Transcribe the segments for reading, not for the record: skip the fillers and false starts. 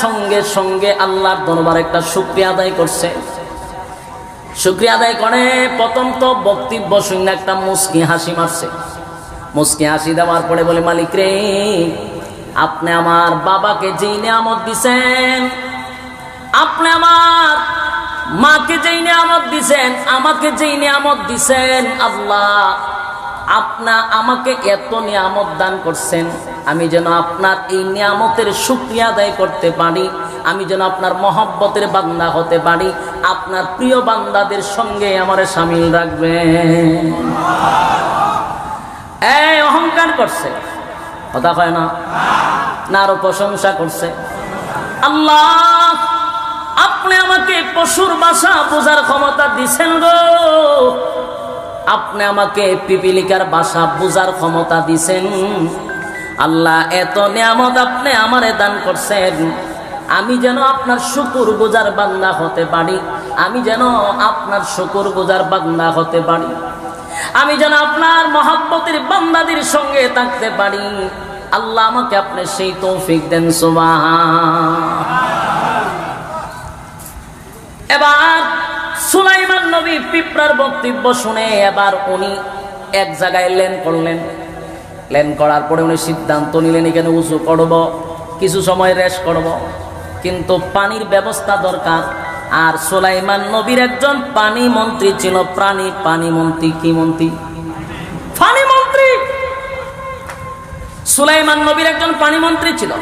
সঙ্গে সঙ্গে আল্লাহর দরবারে একটা শুকরিয়া আদায় করছে। শুকরিয়া আদায় করে প্রথম তো বক্তব্য শুনে একটা মুস্কি হাসি মারছে। মুস্কি হাসি দেওয়ার পরে বলে, মালিক রে, আপনি আমার বাবাকে যেই নিয়ামত দিছেন, আপনি আমার মাকে যেই নিয়ামত দিছেন, আমাকে যেই নিয়ামত দিছেন, আল্লাহ আপনা আমাকে এত নিয়ামত দান করছেন, আমি যেন আপনার এই নিয়ামতের শুকরিয়া আদায় করতে পারি, আমি যেন আপনার মহব্বতের বান্দা হতে পারি, আপনার প্রিয় বান্দাদের সঙ্গে আমারে শামিল রাখবেন। এই অহংকার করছে, কথা হয় না, না আরো প্রশংসা করছে। আল্লাহ আপনি আমাকে পশুর ভাষা বোঝার ক্ষমতা দিছেন গো, আপনি আমাকে পিপিলিকার ভাষা বোঝার ক্ষমতা দিছেন। আল্লাহ এত নিয়ামত আপনি আমারে দান করছেন, আমি যেন আপনার শুকরগুজার বান্দা হতে পারি, আমি যেন আপনার শুকরগুজার বান্দা হতে পারি, আমি যেন আপনার মহব্বতের বান্দাদের সঙ্গে থাকতে পারি। আল্লাহ আমাকে আপনি সেই তৌফিক দেন। সুবহান। এবার সুলাইমান নবী পিঁপড়ার বক্তব্য শুনে এবার উনি এক জায়গায় ল্যান্ড করলেন। ল্যান্ড করার পরে উনি সিদ্ধান্ত নিলেন এখানে উঁচু করব, কিছু সময় রেস্ট করব, কিন্তু পানির ব্যবস্থা দরকার। আর সুলাইমান নবীর একজন পানি মন্ত্রী ছিল, পানি মন্ত্রী। কি মন্ত্রী? পানি মন্ত্রী। সুলাইমান নবীর একজন পানি মন্ত্রী ছিল।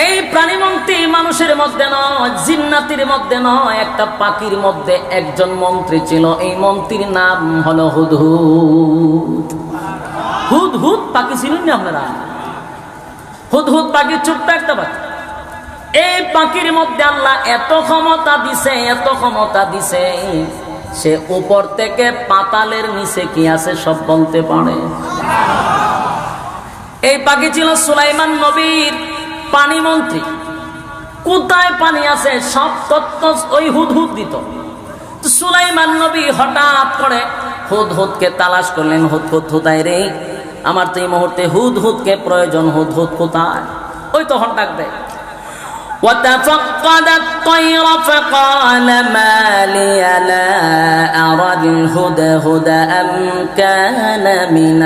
এই প্রাণীমন্ত্রী মানুষের মধ্যে নয়, জিন্নাতির মধ্যে নয়, একটা পাখির মধ্যে একজন মন্ত্রী ছিল। এই মন্ত্রীর নাম হলো হুদহুদ। হুদহুদ পাখি ছিলেন না আপনারা? হুদহুদ পাখি ছোট্ট একটা পাখি। এই পাখির মধ্যে আল্লাহ এত ক্ষমতা দিছে, এত ক্ষমতা দিছে, সে উপর থেকে পাতালের নিচে কি আছে সব বলতে পারে। এই পাখি ছিল সুলাইমান নবীর পানি মন্ত্রী। কোথায় পানি আছে সব তথ্য ওই হুদহুদ দিত। সুলাইমান নবী হঠাৎ করে হুদহুদকে তালাশ করলেন। হুদহুদ কোথায় রে? আমার তো এই মুহূর্তে হুদহুদকে প্রয়োজন। হুদহুদ কোথায়? ওই তখন ডাক দেয়, وتفقد الطير فقال ما لي لا أرى الهدهد أم كان من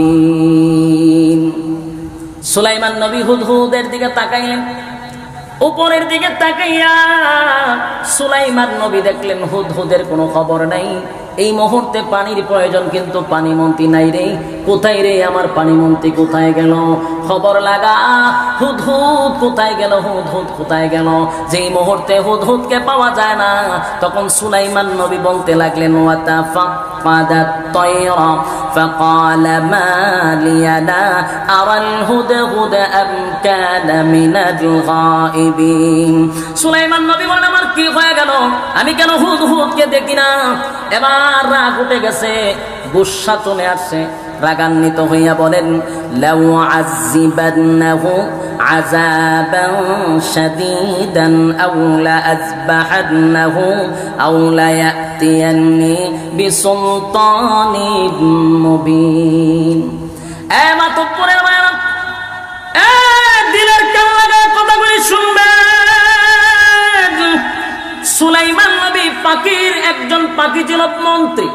الغائبين। সুলাইমান নবী হুদহুদের দিকে তাকাইলেন। উপরের দিকে তাকাইয়া সুলাইমান নবী দেখলেন হুদহুদের কোনো খবর নাই। এই মুহূর্তে পানির প্রয়োজন, কিন্তু পানি মন্ত্রী নাই রে। কোথায় রে আমার পানি মন্ত্রী? কোথায় গেল? খবর লাগা, হুদহুদ কোথায় গেল? হুদহুদ কোথায় গেল? যেই মুহূর্তে হুদহুদকে পাওয়া যায় না, তখন সুলাইমান নবী বলতে লাগলেন, ওয়াতাফাক্কাদাত তায়রা ফাকালা মা লিয়া লা আরাল হুদহুদ আম কানা মিনাল গায়িবিন। সুলাইমান নবী বলেন, আমার কি হয়ে গেল? আমি কেন হুদহুদকে দেখি না? এবার রাগ উঠে গেছে, গুসা চলে আসছে। রাগান্বিত হইয়া বলেন, লাউ আযিবান্নাহু আযাবান শাদীদান আও লা আযবাহান্নাহু আও লা ইয়াতিয়ান্নি বিসুলতানিন মুবিন। এ মাতব্বরের মায়েরা, এ দিলের কান লাগায় কথাগুলি শুনবেন। সুলাইমান নবী পাখির একজন পাখি ছিল মন্ত্রী।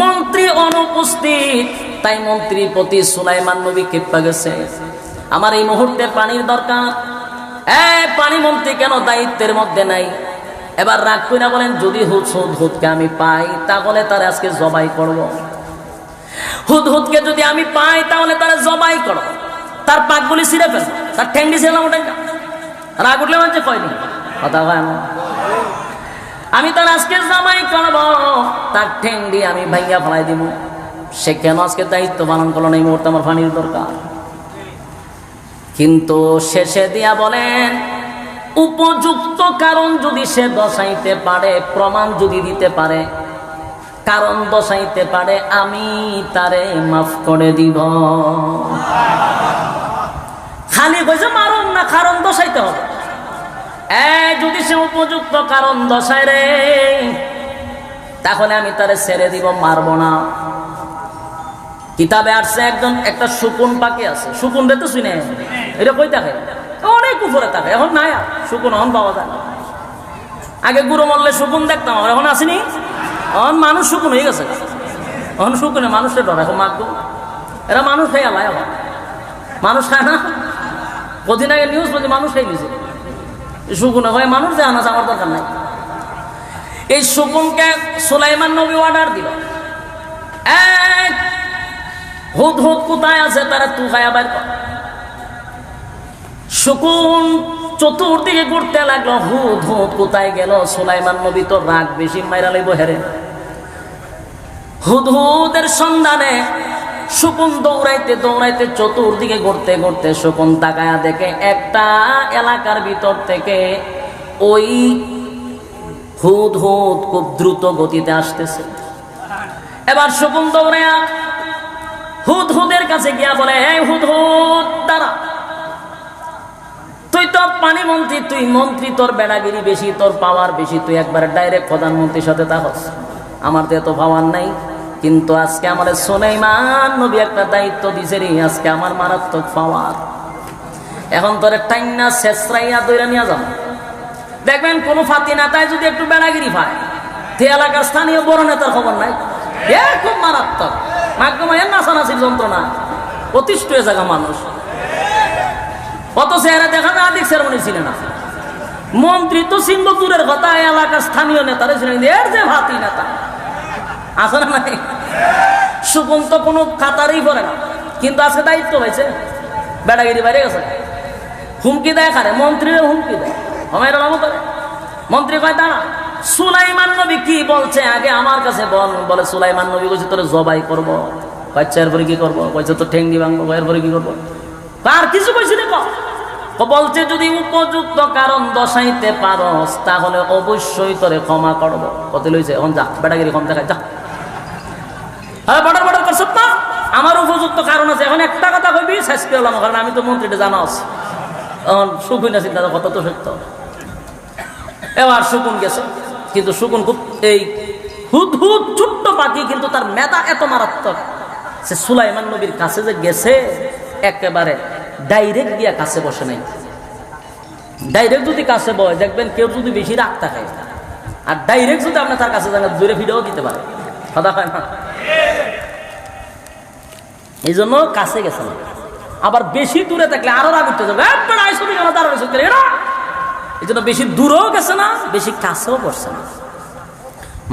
মন্ত্রী অনুপস্থিত, তাই মন্ত্রীর প্রতি সুলাইমান নবী ক্ষেপে গেছে। আমার এই মুহূর্তে পানির দরকার। পানি মন্ত্রী কেন দায়িত্বের মধ্যে নাই? এবার রাগ কইরা বলেন, যদি হুদহুদকে আমি পাই তাহলে তার আজকে জবাই করব। হুদহুদকে যদি আমি পাই তাহলে তারা জবাই করব, তার পাকগুলি ছিঁড়ে ফেল, তার ঠ্যাঙ্গি ছিলাম ওটাই। রাগ উঠলে মানে কয়নি কথা হয় না। আমি তার আজকে জবাই করব, তার ঠ্যাঙ্গি আমি ভাইয়া ফেলাই দিব। সে কেন আজকে দায়িত্ব পালন করলো না? এই মুহূর্তে আমার পানির দরকার। কিন্তু শেষে দিয়া বলেন, উপযুক্ত কারণ যদি সে দর্শাইতে পারে, প্রমাণ যদি দিতে পারে, কারণ দর্শাইতে পারে, আমি তারে মাফ করে দিব। খালি কইছে মারুন না, কারণ দর্শাইতে হবে। যদি সে উপযুক্ত কারণ দর্শায় রে, তাহলে আমি তারে ছেড়ে দিব, মারব না। কিতাবে আসছে একটা শকুন পাখি আছে। শকুন রে তো শুনে এটা কই থাকে? অনেক উপরে থাকে, এখন নাই আর শকুন এখন পাওয়া যায় না। আগে গুরু মরলে শকুন দেখতাম, এখন আসেনি। এখন মানুষ শকুন হয়ে গেছে, এখন শকুনে মানুষের ডর। এখন মাগো এরা মানুষ খাই আলায়, আবার মানুষ খায় না। কদিন আগে নিউজ বলছে মানুষ খাই দিয়েছে, শকুনে হয় মানুষ যে আনাজ আমার দরকার নাই। এই শকুনকে সুলাইমান নবী অর্ডার দিল, এক হুদহুদ কোথায় আছে তারা তু খায়া বাইর কর। শকুন চতুর্দিকে ঘুরতে লাগলো, হুদহুদ কোথায় গেল। সুলাইমান নবী তো রাগ বেশি, মাইরা লইব হেরে। হুদহুদের সন্ধানে শকুন দৌড়াইতে দৌড়াইতে চতুর্দিকে ঘুরতে ঘুরতে শকুন তাকায়া দেখে একটা এলাকার ভিতর থেকে ওই হুদহুদ খুব দ্রুত গতিতে আসতেছে। এবার শকুন দৌড়ায়া হুদহুদের কাছে গিয়া বলে, এই হুদহুদ দাঁড়া, তুই তো পানি মন্ত্রী, তুই মন্ত্রী, তোর বেড়াগিরি বেশি, তোর পাওয়ার বেশি, তুই একবার ডাইরেক্ট প্রধানমন্ত্রীর সাথে থাকস। আমার তো এত পাওয়ার নাই, কিন্তু আজকে আমার সুলাইমান নবী একটা দায়িত্ব দিছে রে, আজকে আমার মারাত্মক পাওয়ার। এখন তোর টাইনা শেষরাইয়া দইরা নিয়ে যাও। দেখবেন কোন ফাতি নেতায় যদি একটু বেড়াগিরি পায়, তে এলাকার স্থানীয় বড় নেতার খবর নাই, এ খুব মারাত্মক। মাধ্যমের নাচানাচির যন্ত্রণা, অতিষ্ঠ হয়ে জায়গা মানুষ। অথচ এরা দেখা না দিক সেরমনি ছিল না। মন্ত্রী তো চিনব দূরের কথা, এলাকার স্থানীয় নেতারা ছিলেন এর যে ভাতি নেতা আছে না নাই। শকুন তো কোনো কাতারই করে না, কিন্তু আজকে দায়িত্ব হয়েছে, বেড়াগিরি বাইরে গেছে। হুমকি দেয় খারে, মন্ত্রীরা হুমকি দেয়, আমার করে। মন্ত্রী কয় দাঁড়া, সুলাইমান নবী কি বলছে আগে আমার কাছে বল। বলে সুলাইমান নবী বলছে তোরে জবাই করবো। কয়েছে এরপরে কি করবো? কয়েছে তো ঠেঙ্গি ভাঙবো। এরপরে কি করবো? আর কিছু কইছি দেখো, বলছে যদি উপযুক্ত কারণ দশাইতে পারস তাহলে অবশ্যই তোরে ক্ষমা করবো। কত লইছে এখন যা, বেটাগিরি কম দেখায় যা। আরে বর্ডার বর্ডার করছ না, আমার উপযুক্ত কারণ আছে। এখন একটা কথা কইবি শেষ করলাম, কারণ আমি তো মন্ত্রীটা জানাস। এখন সুকুন না চিন্তা কথা তো সত্য। এবার শকুন গেছে, কিন্তু শকুন খুব এই হুদহুদ ছোট্ট পাখি, কিন্তু তার মেধা এত মারাত্মক। সে সুলাইমান নবীর কাছে যে গেছে, একেবারে ডাইরেক্ট গিয়া কাছে বসে নাই। ডাইরেক্ট যদি কাছে বয় দেখবেন কেউ যদি বেশি রাগ থাকে, আর ডাইরেক্ট যদি আপনি তার কাছে যান দূরে ফিরেও দিতে পারে, কথা হয় না। এই জন্য কাছে গেছে না। আবার বেশি দূরে থাকলে আরো রাগ উঠতে যাবে, এই জন্য বেশি দূরেও গেছে না, বেশি কাছেও পড়ছে না।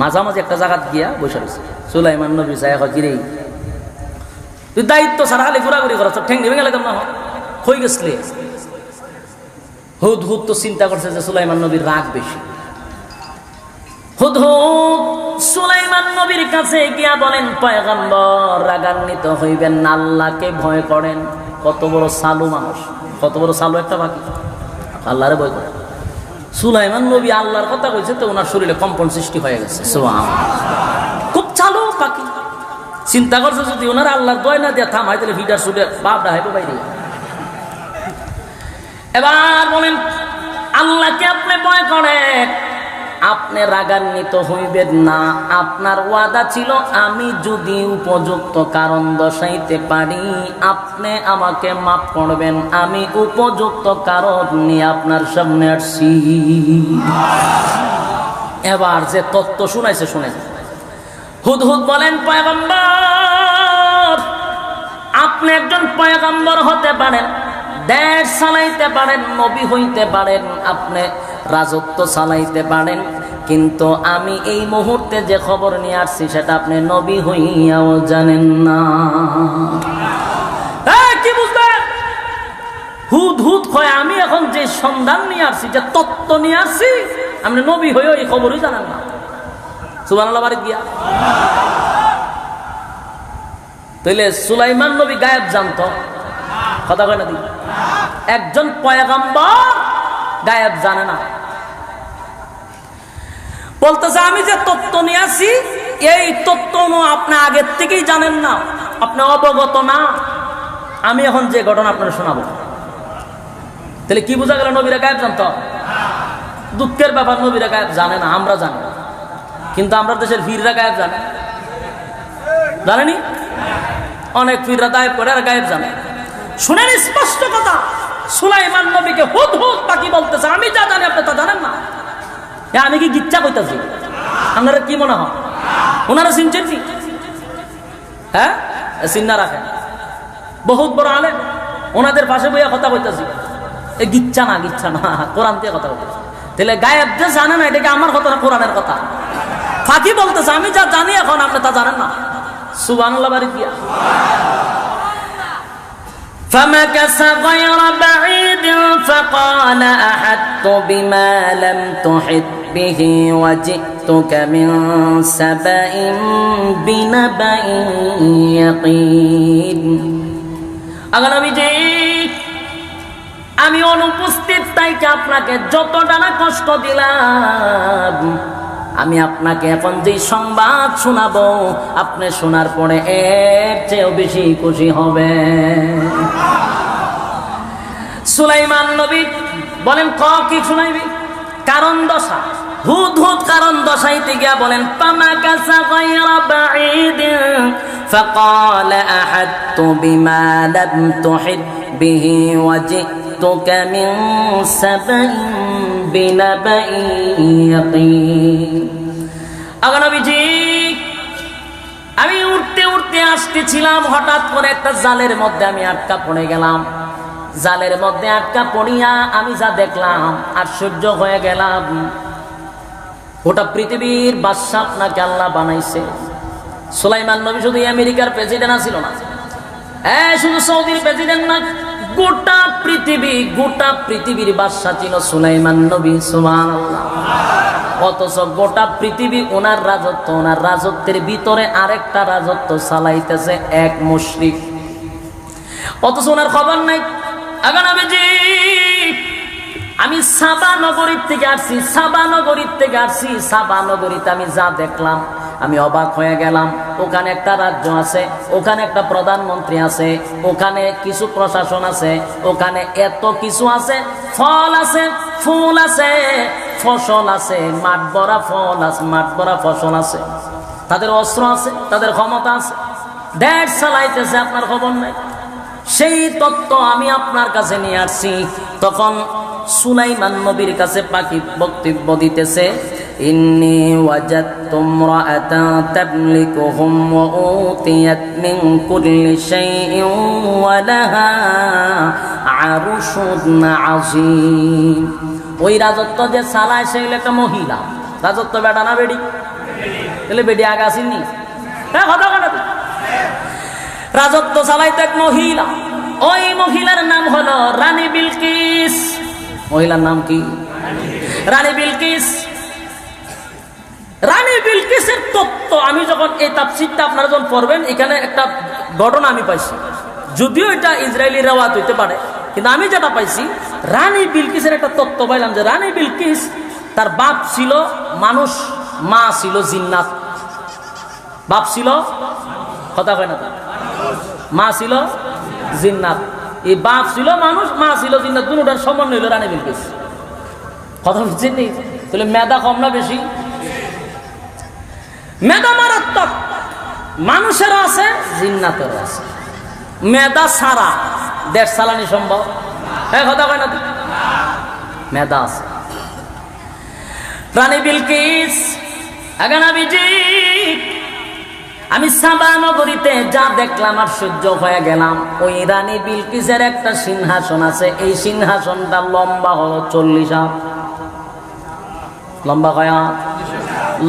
মাঝামাঝি একটা জায়গা গিয়া বসে রয়েছে। সুলাইমান নবী যায় গিরে, তুই দায়িত্ব ছাড়া খালি ঘোরাঘুরি করা, ঠেঙ্গি ভেঙে গেলাম না হয়ে গেছলে। হুদহুদ তো চিন্তা করছে যে সুলাইমান নবীর রাগ বেশি। হুদহুদ সুলাইমান নবীর কাছে গিয়া বলেন, পয়গম্বর রাগান্বিত হইবেন না, আল্লাহকে ভয় করেন। কত বড় সালু মানুষ, কত বড় সালু একটা বাকি, আল্লাহরে ভয় করেন। সুলাইমান নবী আল্লাহর কথা কইছে তো ওনার শরীরে কম্পন সৃষ্টি হয়ে গেছে। খুব চালু পাখি, চিন্তা করছে যদি ওনার আল্লাহর দয় না দিয়ে থামাই তাহলে ভিটার শুটে বাপ ডাহাইবো বাইরে। এবার বলেন, আল্লাহকে আপনি ভয় করেন, আপনি রাগান্বিত হইবেন না। আপনার ওয়াদা ছিল আমি যদি উপযুক্ত কারণ দর্শাইতে পারি আপনি আমাকে মাফ করবেন। আমি উপযুক্ত কারণ নিয়ে আপনার সামনে আসছি। এবার যে তত্ত্ব শুনাইছে শুনে হুদহুদ বলেন, পয়গম্বর আপনি একজন পয়গম্বর হতে পারেন, দেশ চালাইতে পারেন, নবী হইতে পারেন, আপনি রাজত্ব চালাইতে পারেন, কিন্তু আমি এই মুহূর্তে যে খবর নিয়ে আসছি সেটা আপনি নবী হইয়াও জানেন না। কি বুঝলেন? হুদহুদ কয় আমি এখন যে সন্ধান নিয়ে আসছি, যে তত্ত্ব নিয়ে আসছি, আপনি নবী হইও এই খবরই জানেন না। সুবহানাল্লাহ বাড়ি গিয়া তাইলে সুলাইমান নবী গায়েব জানতো, কথা কয় না দি। একজন পয়গম্বর গায়েব জানে না। বলতেছে আমি যে তত্ত্ব নিয়ে আসি এই তত্ত্ব আপনি আগের থেকেই জানেন না, আপনি অবগত না। আমি এখন যে ঘটনা আপনার শোনাবো, তাহলে কি বোঝা গেল? নবীরা গায়েব জানতো? দুঃখের ব্যাপার, নবীরা গায়েব জানে না, আমরা জানি। কিন্তু আমরা দেশের পীররা গায়েব জানে, জানেনি? অনেক পীররা গায়েব করে আর গায়েব জানে। শুনেন স্পষ্ট কথা, সুলাইমান নবীকে হুদ হুদ পাখি বলতেছে, আমি যা জানি আপনি তা জানেন না। আমি কি গিচ্ছা কইতাছি? আপনারা কি মনে হয় ওনারা চিনছেন কি? হ্যাঁ, চিন্না রাখেন, বহুত বড় আলেম, ওনাদের পাশে বইয়া কথা কইতাছি। এ গিচ্ছা না, গিচ্ছা না, কোরআন দিয়ে কথা বলতেছে। তাহলে গায়েব যে জানে না, এটাকে আমার কথা না কোরআনের কথা। ফাঁকি বলতেছে, আমি যা জানি এখন আপনি তা জানেন না। সুবহানাল্লাহ বাড়ি দিয়া। فمكث غير بعيد فقال أحطت بما لم تحط به وجئتك من سبأ بنبأ يقين। আগে নবীজি, আমি অনুপস্থিত তাইকে আপনাকে যতটা না কষ্ট দিলাম, আমি আপনাকে এখন যে সংবাদ শোনাবো, আপনি শোনার পরে এর চেয়েও বেশি খুশি হবে। সুলাইমান নবী বলেন, কি শোনাইবি? কারণ দশা, হুদ হুদ কারণ দশাইতে গিয়া বলেন, ফামাকাসা গায়রা বাঈদিন ফাকালা আহাত্তু বিমা লাম তুহিত বিহি ওয়াজি'তুকা মিন সাবাইন বিনাবাইন ইয়াকিন। আগে নবীজি, আমি উঠতে উঠতে আসতেছিলাম, হঠাৎ করে একটা জালের মধ্যে আমি আটকা পড়ে গেলাম। জালের মধ্যে আটকা পড়িয়া আমি যা দেখলাম, আশ্চর্য হয়ে গেলাম। গোটা পৃথিবীর বাদশা আপনাকে আল্লাহ বানাইছে। সুলাইমান নবী শুধু আমেরিকার প্রেসিডেন্ট ছিল না, শুধু সৌদির প্রেসিডেন্ট না, গোটা পৃথিবীর বাদশা ছিল সুলাইমান নবী। সুবহানাল্লাহ। অথচ গোটা পৃথিবী ওনার রাজত্ব, ওনার রাজত্বের ভিতরে আরেকটা রাজত্ব চালাইতেছে এক মুশরিক, অথচ ওনার খবর নাই। আগে নবীজি, আমি সাবা নগরীর থেকে আসছি, সাবা নগরীতে আমি যা দেখলাম আমি অবাক হয়ে গেলাম। ওখানে একটা রাজ্য আছে, ওখানে একটা প্রধানমন্ত্রী আছে, ওখানে কিছু প্রশাসন আছে, ওখানে এত কিছু আছে, ফল আছে, ফুল আছে, ফসল আছে, মাঠ ভরা ফল আছে, মাঠ ভরা ফসল আছে, তাদের অস্ত্র আছে, তাদের ক্ষমতা আছে, দেশ চালাইতেছে, আপনার খবর নাই। সেই তত্ত্ব আমি আপনার কাছে নিয়ে আসছি। তখন সুলাইমান নবীর কাছে পাখি বক্তব্য দিতেছে, ইন্নী ওয়াজাদতু ইমরাআতান তামলিকুহুম ওয়া উতিয়াত মিন কুল্লি শাইইন ওয়া লাহা আরশুন আযীম। ওই রাজত্ব যে চালায় সে একটা মহিলা। রাজত্ব বেটা না বেডি? তাহলে বেডি আগে আসেননি? হ্যাঁ, কথা কথা। রাজত্ব চালাইতো এক মহিলা। ওই মহিলার নাম হলো রানী বিলকিস। মহিলার নাম কি? রানী বিলকিস। রানী বিলকিসের তত্ত্ব আমি যখন এই তাফসীরটা আপনারা যখন পড়বেন, এখানে একটা ঘটনা আমি পাইছি, যদিও এটা ইসরায়েলি রেওয়াত হইতে পারে, কিন্তু আমি যেটা পাইছি, রানী বিলকিসের একটা তত্ত্ব পাইলাম যে রানী বিলকিস তার বাপ ছিল মানুষ, মা ছিল জিন্নাত। বাপ ছিল, কথা কয় না, মা ছিল জিন্নাত। এই বাপ ছিল মানুষ, মা ছিল জিন্নাত, দুটোটার সমন্বয় হইল রানী বিলকিস। কথা বুঝছেন নি? তাহলে মেধা কম না বেশি? মেধা মারাত্মক, মানুষেরও আছে, জিন্নাতেরও আছে। মেধা ছাড়া দেশ চালানি সম্ভব? হ্যাঁ, কথা কয় না, মেধা আছে। রানী বিলকিস, আগে নবীজি, আমি সাবা নগরীতে যা দেখলাম আশ্চর্য হয়ে গেলাম। ওই রানী বিলকিসের একটা সিংহাসন আছে, এই সিংহাসনটা লম্বা হলো 40 হাত। লম্বা কয় হাত?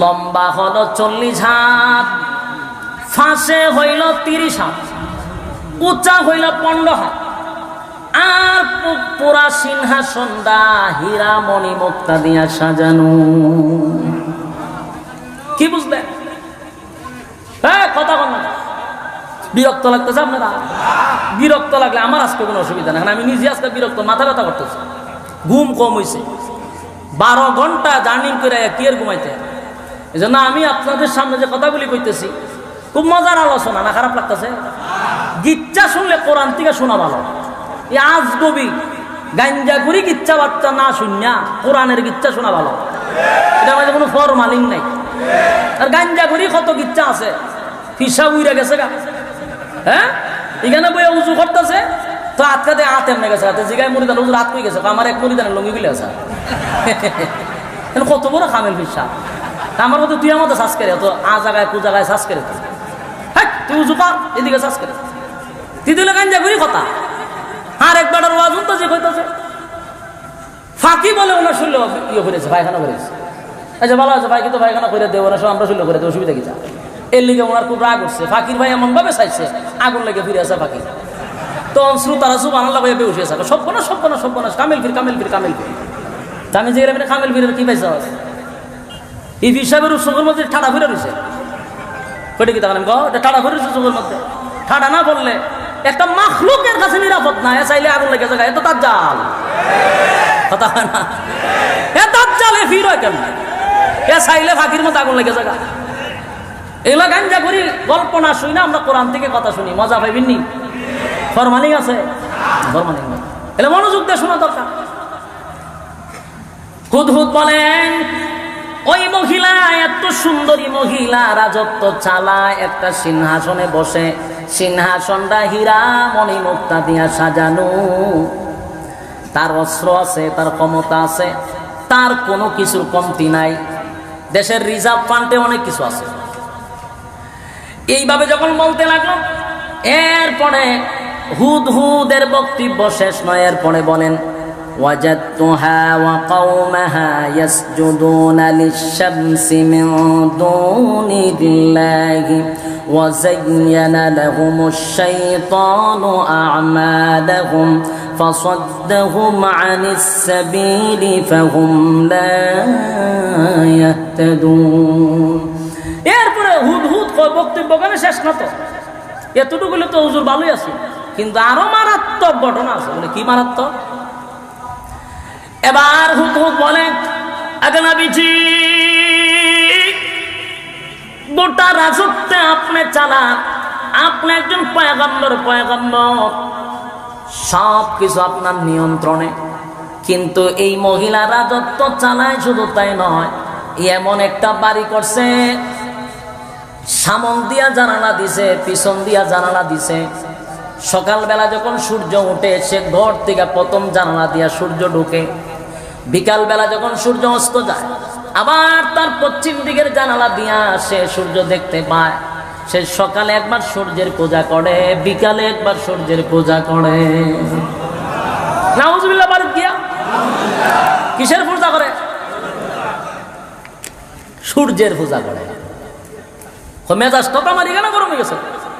লম্বা হলো 40 হাত, ফাঁসে হইল 30 হাত, উঁচা হইল 15 হাত। আর পুরা সিংহাসনটা হীরা মণি মুক্তা দিয়া সাজানো। কি বুঝলেন? হ্যাঁ, কথা বল না। বিরক্ত লাগতেছে আপনারা? বিরক্ত লাগলে আমার আজকে কোনো অসুবিধা নেই, আমি নিজে আজকে বিরক্ত, মাথা ব্যথা করতেছে, ঘুম কম হয়েছে, 12 ঘন্টা জার্নি করে কি আর ঘুমাইতে। এই জন্য আমি আপনাদের সামনে যে কথাগুলি কইতেছি, খুব মজার আলোচনা, না খারাপ লাগতেছে? গিচ্ছা শুনলে কোরআন থেকে শোনা ভালো। এই আজগবি গাঞ্জা করি গিচ্ছা বাচ্চা না শুনিয়া কোরআনের গিচ্ছা শোনা ভালো। এটা আমাদের কোনো ফরমালিং নাই। আর গাঞ্জা করি কত গিচ্ছা আছে, হিসাব উইরা গেছে গা। হ্যাঁ, এখানে বইয়া উজু করতেছে, তো আটকাতে আতেম না গেছে হাতে জিগায় মুড়িদান হুজুর আট কই গেছে আমার এক মুড়িদানের লঙ্গি বিলে আছে কত বড় কামেল বিশ্বাস আমার মতো তুই আমাদের শ্বাস করে তো আ জায়গায় কু জায়গায় শ্বাস করে হ্যাঁ তুই উজু কর এদিকে শ্বাস করে তুই দিলে গাঞ্জা করি কথা আর একবার ওয়াজ তো যে কইতাছে ফাঁকি বলে ওনার শুনলে ইয়ে করেছে পায়খানা করেছে আচ্ছা ভালো আছে ভাই কিন্তু পায়খানা করে দেবো না সব আমরা শুনলে করে দেবো অসুবিধা কি চায় এর লিগে ওনার খুব রাগ উঠছে ফাঁকির ভাই এমন ভাবে চাইছে আগুন লেগে ফিরে আসে ফাঁকি তো শ্রোতারা সব আনাল্লা ভাই বেউসে আছে সব কামেল ফির আমি যে কামেল ফিরের কি পাইছ এই হিসাবের চোখের মধ্যে ঠাডা ফিরে রয়েছে কটি কি তাকালেন ঠাডা ফিরে রয়েছে চোখের মধ্যে ঠাডা না পড়লে একটা মাখলুকের কাছে নিরাপদ না এ চাইলে আগুন লেগে যায় এত তার জাল কথা হয় না এ তার জালে ফির হয় কেন এ চাইলে ফাঁকির মধ্যে আগুন লেগে যায় এগুলা গাঞ্জা করি গল্প না শুই না আমরা কোরআন থেকে কথা শুনি মজা পাইবেননি ফরমালিং আছে ফরমালিং এলে মনোযোগ দিয়ে শোনা দরকার হুদহুদ বলেন ওই মহিলা এত সুন্দরী মহিলা রাজত্ব চালায় একটা সিংহাসনে বসে সিংহাসনটা হীরা মণি মুক্তা দিয়া সাজানো তার অস্ত্র আছে তার ক্ষমতা আছে তার কোনো কিছুর কমতি নাই দেশের রিজার্ভ ফান্ডে অনেক কিছু আছে এইভাবে যখন বলতে লাগলো এরপরে হুদহুদের বক্তব্য শেষ নয় এরপরে বলেন وجدتها وقومها يسجدون للشمس من دون الله وزين لهم الشيطان أعمالهم فصدهم عن السبيل فهم لا يهتدون এরপরে হুদহুদ বক্তব্য কেন শেষ না তো এতটুকু তো হুজুর ভালোই আছে কিন্তু আরো মারাত্মক ঘটনা আছে বলে কি মারাত্মক এবার হুদহুদ বলে আগে নবীজি গোটা রাজত্বে আপনি চালান আপনি একজন পয়গম্বর সব কিছু আপনার নিয়ন্ত্রণে কিন্তু এই মহিলা রাজত্ব চালায় শুধু তাই নয় এমন একটা বাড়ি করছে সামন দিয়া জানালা দিছে পিছন দিয়া জানালা দিছে সকালবেলা যখন সূর্য উঠে সে ঘর থেকে প্রথম জানালা দিয়া সূর্য ঢুকে বিকালবেলা যখন সূর্য অস্ত যায় আবার তার পশ্চিম দিকের জানালা দিয়া সে সূর্য দেখতে পায় সে সকালে একবার সূর্যের পূজা করে বিকালে একবার সূর্যের পূজা করে নাউজুবিল্লাহ বারুদ গিয়া কিসের পূজা করে সূর্যের পূজা করে মেজাজ তো আমার এখানে গরম হয়ে গেছে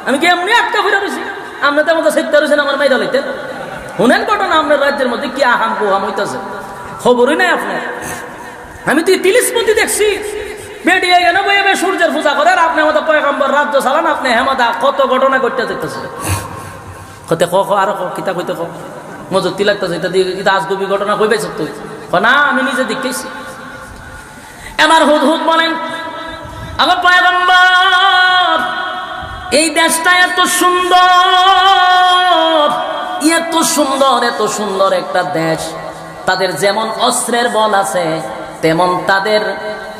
আমি কি এমনি আটকা ফিরে রয়েছি আপনি তো আমাদের সেটা রয়েছেন আমার মাইরা লইতেন শুনেন ঘটনা আপনার রাজ্যের মধ্যে কি আহাম কুহাম হইতেছে খবরই নাই আপনার আমি তুই তিলিশপতি দেখছি বেডিয়ে এনে বইয়ে সূর্যের পূজা করে আর আপনি আমাদের পয়গম্বর রাজ্য চালান আপনি হেমাদা কত ঘটনা ঘটতে দেখতেছে হতে আরো কিতা কইতে মজুতি লাগতেছে এটা দিয়ে কিতা আজগবি ঘটনা কইবেছ তুই না আমি নিজে দেখতেছি এবার হুদহুদ বলেন আমার পয়গম্বর এই দেশটা এত সুন্দর একটা দেশ তাদের যেমন অস্ত্রের বল আছে তেমন তাদের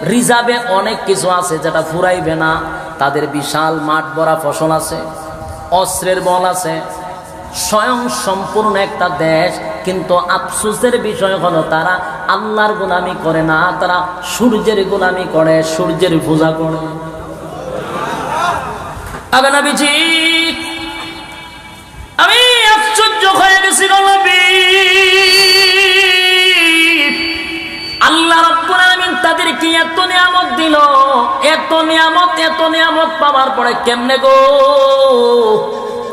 রিজার্ভে অনেক কিছু আছে যেটা ফুরাইবে না তাদের বিশাল মাঠ ভরা ফসল আছে অস্ত্রের বল আছে স্বয়ং সম্পূর্ণ একটা দেশ কিন্তু আফসোসের বিষয় হলো তারা আল্লাহর গোলামি করে না তারা সূর্যের গোলামি করে সূর্যের পূজা করে আগে নবীজি আমি আশ্চর্য হয়ে গেছি নবী আল্লাহ রাব্বুল আলামিন তাদেরকে এত নিয়ামত দিল এত নিয়ামত পাওয়ার পরে কেমনে গো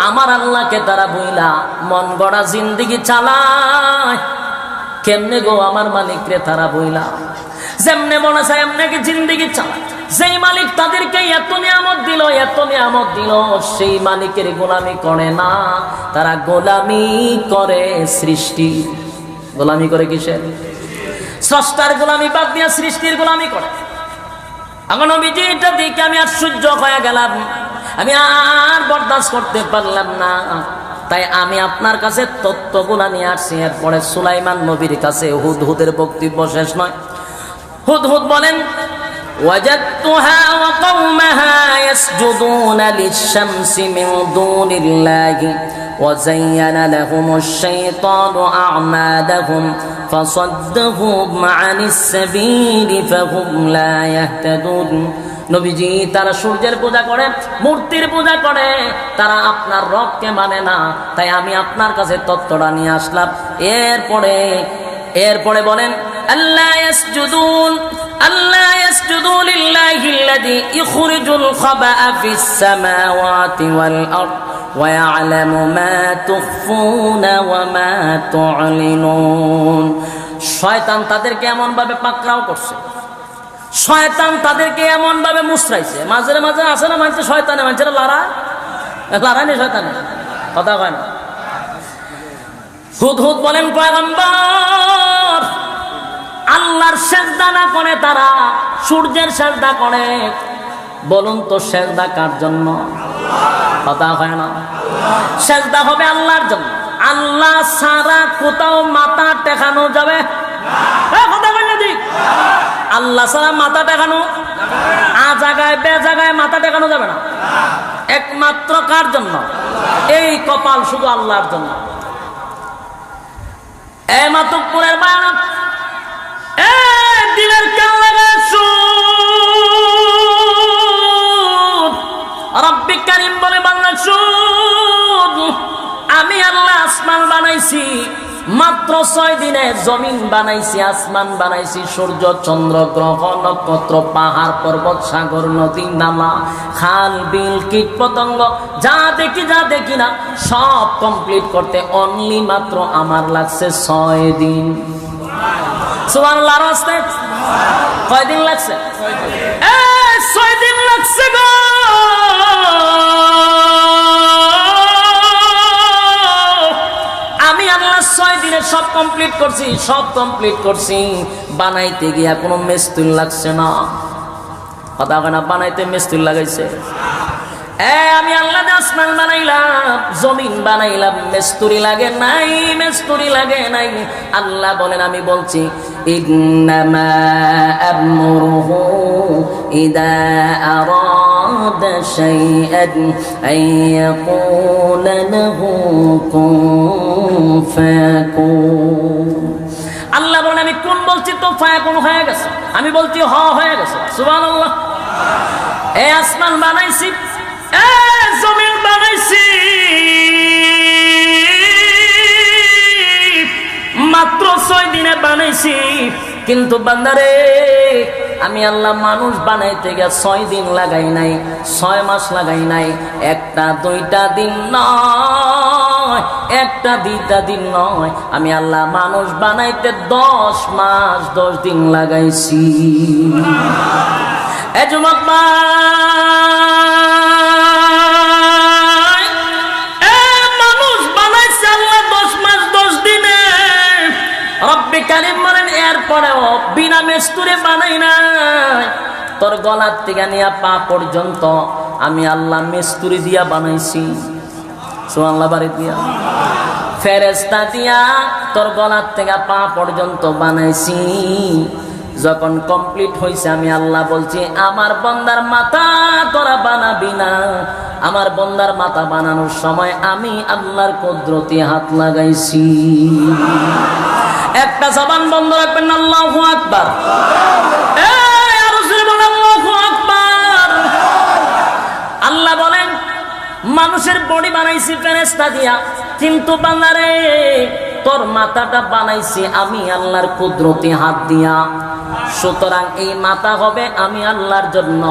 আমার আল্লাহকে তারা বইলা মন গড়া জিন্দেগি চালায় কেমনে গো আমার মালিকরে তারা বইলা যেমনে মনে চায় এমনি কি জিন্দেগি চালায় যেই মালিক তাদেরকে এত নিয়ামত দিল সেই মালিকের গোলামি করে না তারা গোলামি করে সৃষ্টি গোলামি করে কিসের স্রষ্টার গোলামি বাদ দিয়া সৃষ্টির গোলামি করে এখন নবীজি এটা দেখে আমি আশ্চর্য হয়ে গেলাম আমি আর বরদাস্ত করতে পারলাম না তাই আমি আপনার কাছে তত্ত্বগুলা নিয়ে আসছি এরপরে সুলাইমান নবীর কাছে হুদহুদের বক্তব্য শেষ নয় হুদহুদ বলেন وجدتها وقومها يسجدون للشمس من دون الله وزين لهم الشيطان أعمالهم فصدهم عن السبيل فهم لا يهتدون নবীজি তারা সূর্যের পূজা করে, মূর্তির পূজা করে, তারা আপনার রবকে মানে না। তাই আমি আপনার কাছে তত্ত্বটা নিয়ে আসলাম। এরপরে বলেন আল্লাহ ইয়াসজুদু লিল্লাহিল্লাযী ইখরিজুল খাবা'a ফিস সামাওয়াতি ওয়াল আরদ ওয়া ইয়া'লামু মা তুখফুনা ওয়া মা তু'লিনুন। শয়তান তাদেরকে এমন ভাবে পাকড়াও করছে, শয়তান তাদেরকে এমন ভাবে মুসরাইছে। মাঝে মাঝে আসে না মানছে শয়তানে, মানুষেরা লড়াই নেই, শয়তানে কথা কয় না। হুদহুদ বলেন পয়গম্বর, আল্লাহর সেজদা না করে তারা সূর্যের সেজদা করে। বলুন তো সেজদা কার জন্য? কথা হয় না। সেজদা হবে আল্লাহর জন্য। আল্লাহ ছাড়া কোথাও মাথা টেকানো যাবে? কথা বল না, ঠিক। আল্লাহ ছাড়া মাথা টেকানো, আ জায়গায় বে জায়গায় মাথা টেকানো যাবে না। একমাত্র কার জন্য? এই কপাল শুধু আল্লাহর জন্য। মাতব্বরের বায়ান, দিনের কালারে সুদ। রব্বি কারীম বলে বান্দা সুদ, আমি আল্লাহ আসমান বানাইছি মাত্র 6 দিনে, জমিন বানাইছি, আসমান বানাইছি, সূর্য চন্দ্র গ্রহ নক্ষত্র পাহাড় পর্বত সাগর নদী নালা খাল বিল কীট পতঙ্গ যা দেখি না সব কমপ্লিট করতে অনলি মাত্র আমার লাগছে 6 দিন। সুবহানাল্লাহ। রাস্তে কয়দিন লাগছে? 6 দিন লাগছে গো। আমি আল্লাহ 6 দিনে সব কমপ্লিট করছি। বানাইতে গিয়া কোনো মিস্ত্রি লাগছে না। কথা কয় না, বানাইতে মিস্ত্রি লাগাইছে। আমি আল্লাহ আসমান বানাইলাম, জমিন বানাইলাম, মিস্ত্রি লাগে নাই। আল্লাহ বলেন, আমি বলছি ইন্নামা আমরুহু ইযা আরাদা শাইআন আইয়াকুলা লাহু কুন ফায়াকুন। আল্লাহ বলেন, আমি কোন বলছি তো ফায়াকুন হয়ে গেছে, আমি বলছি হয়ে গেছে। সুবহানাল্লাহ। আসমান বানাইছি, জমিন বানাইছি, মাত্র 6 দিনে বানাইছি। কিন্তু বান্দারে, আমি আল্লাহ মানুষ বানাইতে গিয়ে 6 দিন লাগাই নাই, 6 মাস লাগাই নাই, 1-2 দিন নয়, 1-2 দিন নয়, আমি আল্লাহ মানুষ বানাইতে 10 মাস 10 দিন লাগাইছি। যুবক মানুষ বানাইছে আল্লাহ 10 মাস 10 দিনে। রব্বি কারীম বলেন, এরপরেও বিনা মিস্ত্রি বানাই নাই। তোর গলার থেকে নিয়ে পা পর্যন্ত আমি আল্লাহ মিস্ত্রি দিয়া বানাইছি। সুবহানাল্লাহ। বাড়ি দিয়া ফেরেশতা দিয়া তোর গলার থেকে পা পর্যন্ত বানাইছি। যখন কমপ্লিট হয়েছে, আমি আল্লাহ বলছি, আমার বান্দার মাথা তোরা বানাবি না। আমার বান্দার মাথা বানানোর সময় আমি আল্লাহর কুদরতি হাত লাগাইছি। একটা জবান বন্ধ রাখবেন, আল্লাহু আকবার। আল্লাহু আকবার। আল্লাহ বলেন, মানুষের বডি বানাইছি ফেরেশতা দিয়া, কিন্তু বান্দারে তোর মাথাটা বানাইছি আমি আল্লাহর কুদরতি হাত দিয়া। সুতরাং এই মাথা হবে আমি আল্লাহর জন্য,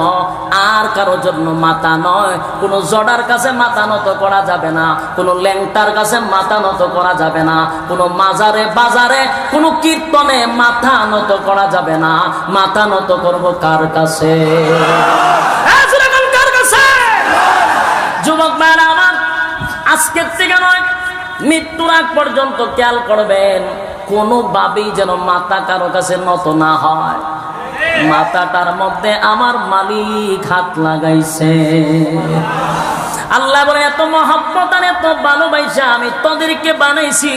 আর কারো জন্য মাথা নয়। কোনো জড়ার কাছে মাথা নত করা যাবে না, কোনো ল্যাংটার কাছে মাথা নত করা যাবে না, কোনো মাজারে বাজারে কোনো কীর্তনে মাথা নত করা যাবে না। মাথা নত করবো কার কাছে? যুবক ভাইরা আমার, আজকের থেকে নয়, মৃত্যুর আগ পর্যন্ত খেয়াল করবেন, কোনোভাবেই যেন মাথা কারো কাছে নত না হয়। মাথাটার মধ্যে আমার মালিক হাত লাগাইছে। আল্লাহ বলে, এত মহব্বত আর এত ভালোবাসা আমি তোদেরকে বানাইছি,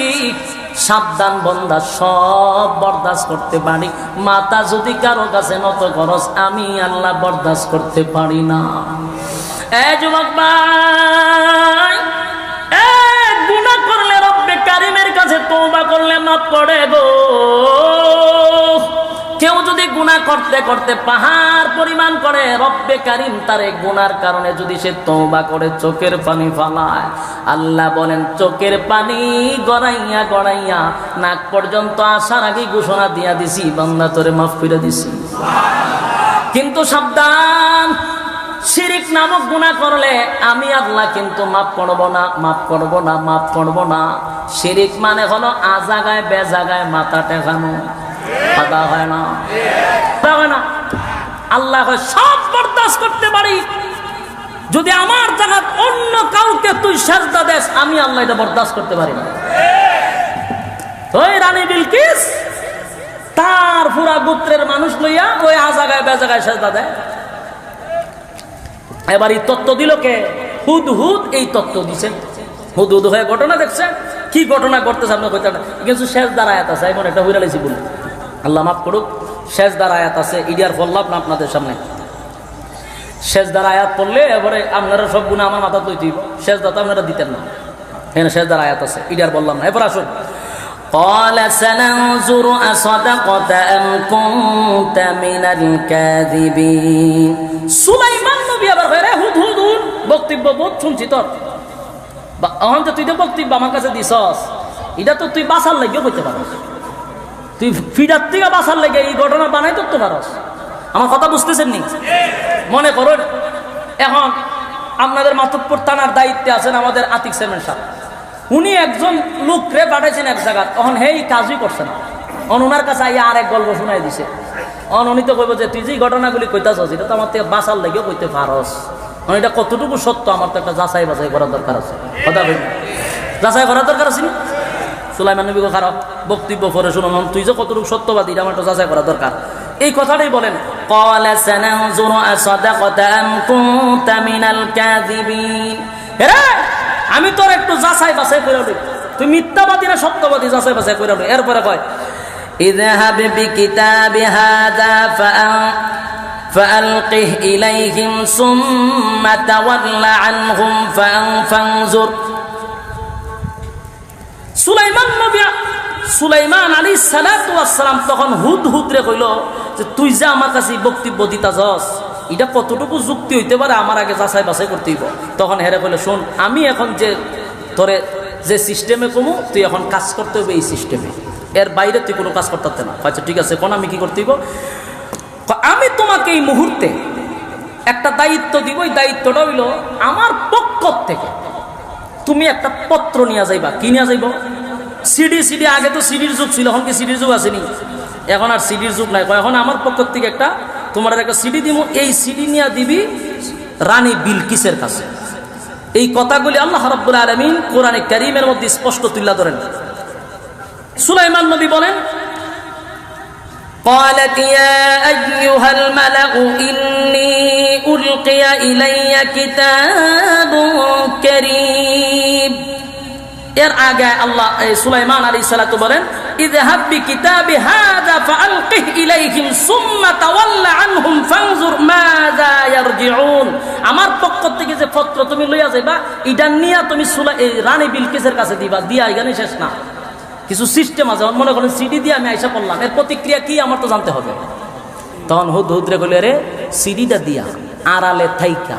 সাবধান বান্দা, সব বরদাস্ত করতে পারি, মাথা যদি কারো কাছে নত করস, আমি আল্লাহ বরদাস্ত করতে পারি না। এই যুবক ভাই, গুনাহ করলে রব্বে কারিমের কাছে তওবা করলে মাফ করে গো। কেউ যদি গুনাহ করতে করতে পাহাড় পরিমাণ করে, রব্বে কারিম তার এই গুনার কারণে যদি সে তওবা করে চোখের পানি ফালায়, আল্লাহ বলেন চোখের পানি গড়াইয়া গড়াইয়া নাক পর্যন্ত আসার আগে ঘোষণা দিয়া দিছি, বান্দা তোরে মাফ করে দিছি। কিন্তু সাবধান, শিরিক নামক গুনাহ করলে আমি আল্লাহ কিন্তু মাফ করব না, মাফ করব না, মাফ করব না। শিরিক মানে হলো আজাগায় বেজাগায় মাথা টেকানো, কথা হয় না, হয় না। আল্লাহ সব বরদাস্ত করতে পারি, যদি আমার জায়গা অন্য কাউকে তুই সেজদা দেস, আমি আল্লাহ এটা বরদাস্ত করতে পারি না। ওই রানী বিলকিস তার পুরা গোত্রের মানুষ লইয়া ওই আজাগায় বেজাগায় সেজদা দেয়। এবার এই তত্ত্ব দিল কে? হুদহুদ এই তত্ত্ব দিছেন। হুদহুদ হয়ে ঘটনা দেখছেন, কি ঘটনা ঘটতেছে আপনি কইতে না, কিন্তু শেষদার আয়াত আছে, এমন একটা হইরা লাইছি বলে আল্লাহ মাফ করুক। শেষদার আয়াত আছে, ইডিয়ার বললাম না আপনাদের সামনে। শেষদার আয়াত পড়লে এবারে আপনারা সব গুণা আমার মাথা লইতে হইব, শেষদা তো আপনারা দিতেন না। এখানে শেষদার আয়াত আছে, ইডিয়ার বললাম না। এবার আসুন, قال سننظر أصدقت أم كنت من الكاذبين। সুলাইমান নবী আবার কইরে হুদহুদ বক্তব্য বহুত শুনছি তোর, এখন তো তুই তো বক্তব্য আমার কাছে দিছস, এটা তো তুই বাঁচার লাগিও কইতে পারস, তুই ফিরার থেকে বাঁচার লাগে এই ঘটনা বানাই করতে পারস। আমার কথা বুঝতেছেন নি? মনে করুন এখন আপনাদের মাতব্বর থানার দায়িত্বে আছেন আমাদের আতিক চেয়ারম্যান সাহেব, উনি একজন লোকরে পাঠাইছেন এক জায়গা, তখন হেই কাজই করছে না, ওনার কাছে আইয়া আর এক গল্প শুনাই দিছে। উনি তো কইব যে তুই যে ঘটনাগুলি কইতাছস এটা তো আমার থেকে বাঁচার লাগেও কইতে পারস, এটা কতটুকু সত্য আমার তো একটা যাচাই বাছাই করার দরকার আছে, কথা বলি যাচাই করার দরকার আছে নি? সুলাইমান নবী খারাপ বক্তব্য করে শুনুন, তুই যে কতটুকু সত্যবাদী আমার তো যাচাই করা দরকার। এই কথাটাই বলেন, ক্বালা সানানজুরু আসাদাকাতা আম কুনতা মিনাল কাযিবিন। এরে আমি তোর একটু যাচাই বাছাই করে লই, তুই মিথ্যাবাদী না সত্যবাদী যাচাই বাছাই করে লই। এরপরে কয় ইযহাব বিকিতাবি হাযা ফাআলকিহ ইলাইহিম সুম্মা তাওয়াল্লা আনহুম ফানজুর। সুলাইমান আলাইহিস সালাতু ওয়াস সালাম তখন হুদহুদ রে কইল যে তুই যে আমার কাছে বক্তব্য দিতাছস এটা কতটুকু যুক্তি হইতে পারে, আমার আগে যাচাই বাছাই করতে হইব। তখন হেরে কইল শোন, আমি এখন যে তোরে যে সিস্টেমে কমু তুই এখন কাজ করতে হবে এই সিস্টেমে, এর বাইরে তুই কোনো কাজ করতে পারতে না। আচ্ছা ঠিক আছে, কোন আমি কি করতে হইব? আমি তোমাকে এই মুহূর্তে একটা দায়িত্ব দিব, এই দায়িত্বটা হইল আমার পক্ষ থেকে তুমি একটা পত্র নিয়ে যাইবা। কি নিয়ে যাইব? সিডি। আগে তো সিডির যুগ ছিল, এখন কি সিডির যুগ আসেনি? এখন আর সিডির যুগ নাই। এখন আমার পক্ষ থেকে একটা তোমার একটা সিডি দিব, এই সিডি নিয়ে দিবি রানী বিলকিসের কাছে। এই কথাগুলি আল্লাহ রাব্বুল আলামিন কোরআনে কারীমের মধ্যে স্পষ্ট তুলে ধরেন। সুলাইমান নবী বলেন, قالت يا أيها الملأ إني ألقي إلي كتاب كريم। এর আগে আল্লাহ সুলাইমান আলাইহিস সালাতু বলেন ইযহাব বিকিতাবি হাযা ফাআলকিহ ইলাইহিম সুম্মা তাওয়াল্লা আনহুম ফানজুর মাযা ইয়ারজিউন। আমার পক্ষ থেকে যে পত্র তুমি লইয়া যাইবা এটা নিয়া তুমি রানী বিলকিসের কাছে দিবা। দিয়া এখানে শেষ না, কিছু সিস্টেম আছে। মনে করেন সিডি দিয়ে আমি আইসা পড়লাম, এর প্রতিক্রিয়া কি আমার তো জানতে হবে। তখন হুদহুদ রে কইলে রে সিডিটা দিয়া আড়ালে থাইকা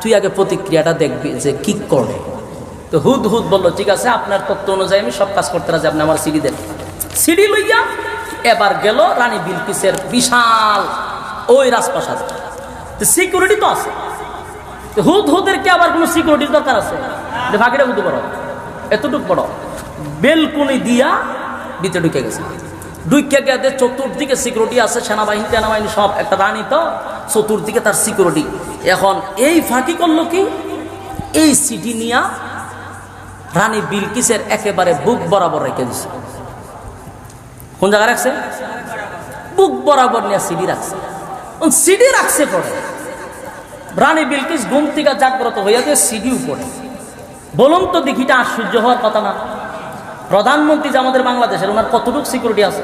তুই আগে প্রতিক্রিয়াটা দেখবি যে কি করে। তো হুদহুদ বলল ঠিক আছে, আপনার তত্ত্ব অনুযায়ী আমি সব কাজ করতে রাজি, আপনি আমার সিডি দেন। সিডি লইয়া এবার গেল রানী বিলকিসের বিশাল ওই রাজপ্রাসাদ। সিকিউরিটি তো আছে, হুদহুদের কি আবার কোনো সিকিউরিটির দরকার আছে? ভাগিটা বুঝতে পারো, এতটুক বড় বেলকুনি দিয়া ভিতরে ঢুকে গেছে। ঢুকে গেছে, চতুর্দিকে সিকিউরিটি আছে, সেনাবাহিনী সব। একটা রানী তো, চতুর্দিকে তার সিকিউরিটি। এখন এই ফাঁকি করলো কি, এই সিডি নিয়া রানী বিলকিসের একেবারে বুক বরাবর রেখে দিছে। কোন জায়গায় রাখছে? বুক বরাবর নিয়ে সিডি রাখছে। সিডি রাখছে পরে রানী বিলকিস ঘুম থেকে জাগ্রত হইয়া যে সিডি উপরে। বলুন তো দেখিটা আশ্চর্য হওয়ার কথা না? প্রধানমন্ত্রী যে আমাদের বাংলাদেশের, ওনার কতটুকু সিকিউরিটি আছে?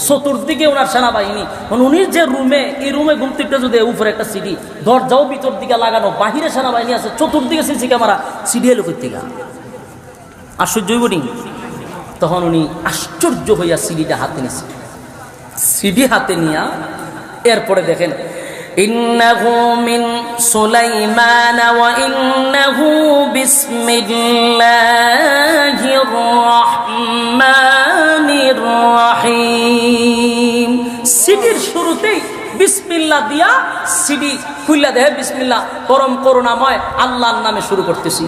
চতুর্দিকে ওনার সেনাবাহিনী। উনি যে রুমে, এই রুমে ঘুমতিটা যদি উপরে একটা সিডি, দরজাও ভিতর দিকে লাগানো, বাহিরে সেনাবাহিনী আছে, চতুর্দিকে সিসি ক্যামেরা, সিডি এলো থেকে আশ্চর্য বলি। তখন উনি আশ্চর্য হইয়া সিডিটা হাতে নিয়েছে। সিডি হাতে নিয়া এরপরে দেখেন, ইন্নাহু মিন সুলাইমান ওয়া ইন্নাহু বিসমিল্লাহির রাহমানির রাহিম। সিডির শুরুতেই বিসমিল্লাহ দিয়া সিডি খুইলা দেয়, বিসমিল্লাহ পরম করুণাময় আল্লাহর নামে শুরু করতেছি।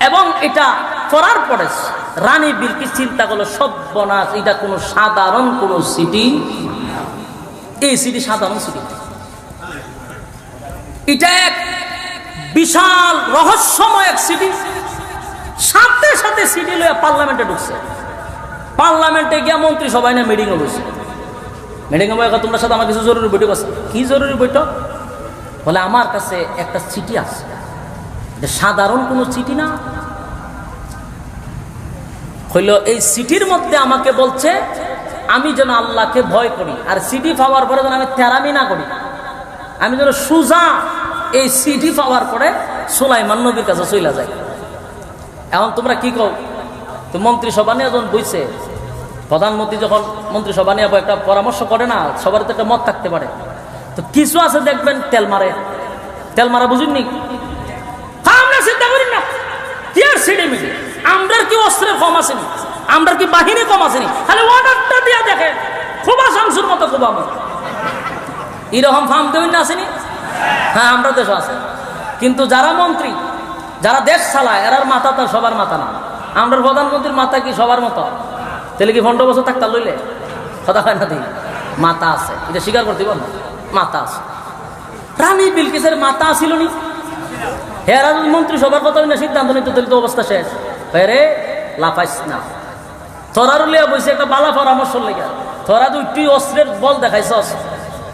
এবং এটা করার পরে রানী বিলকিস চিন্তা করলো, সর্বনাশ, এটা কোনো সাধারণ কোনো সিডি, এই সিডি সাধারণ সিডি, এটা এক বিশাল রহস্যময় এক সিডি। সাথে সাথে সিডি লইয়া পার্লামেন্টে ঢুকছে। পার্লামেন্টে গিয়া মন্ত্রী সবাই না মিটিংয়ে বসে। মিটিংয়ে বসে, তোমরা সাথে আমার কিছু জরুরি বৈঠক আছে। কি জরুরি বৈঠক? বলে আমার কাছে একটা চিঠি আছে, সাধারণ কোনো চিঠি না। হইল এই চিঠির মধ্যে আমাকে বলছে আমি যেন আল্লাহকে ভয় করি, আর চিঠি পাওয়ার পরে যেন আমি তেরামি না করি, আমি যেন সুজা এই চিঠি পাওয়ার পরে সুলাইমান নবীর কাছে চলে যায়। এখন তোমরা কি কও? তো মন্ত্রিসভা নিয়ে যখন বইছে, প্রধানমন্ত্রী যখন মন্ত্রিসভা নিয়ে একটা পরামর্শ করে না, সবার তো একটা মত থাকতে পারে। তো কিছু আছে দেখবেন তেল মারে, তেল মারা বুঝুননি? আমরা চিন্তা করি না কি আর সিডি মিডি, আমরা কি অস্ত্রের কম আসেনি, আমরা কি বাহিনী কম আসেনি, খালি অর্ডারটা দিয়া দেখে খুবা শামসুর মতো খুবা আমার এরকম ফার্ম দেবেন না আসেনি? হ্যাঁ, আমরা দেশও আছে। কিন্তু যারা মন্ত্রী, যারা দেশ চালায়, এরার মাথা তার সবার মাথা না। আমরা প্রধানমন্ত্রীর মাথা কি সবার মতো? তাহলে কি 15 বছর থাকতে লইলে কথা হয় না? দিই মাথা আছে, এটা স্বীকার করতে পারবো, মাথা আছে। রানী বিলকিসের মাথা ছিল নি? হেরা যদি মন্ত্রিসভার কথা না সিদ্ধান্ত নিত, তাহলে তো অবস্থা শেষ। রে লাফাইস না, তোরা লিয়া বসে একটা বালা পরামর্শ লেগে, তোরা দুইটি অস্ত্রের বল দেখাইছস,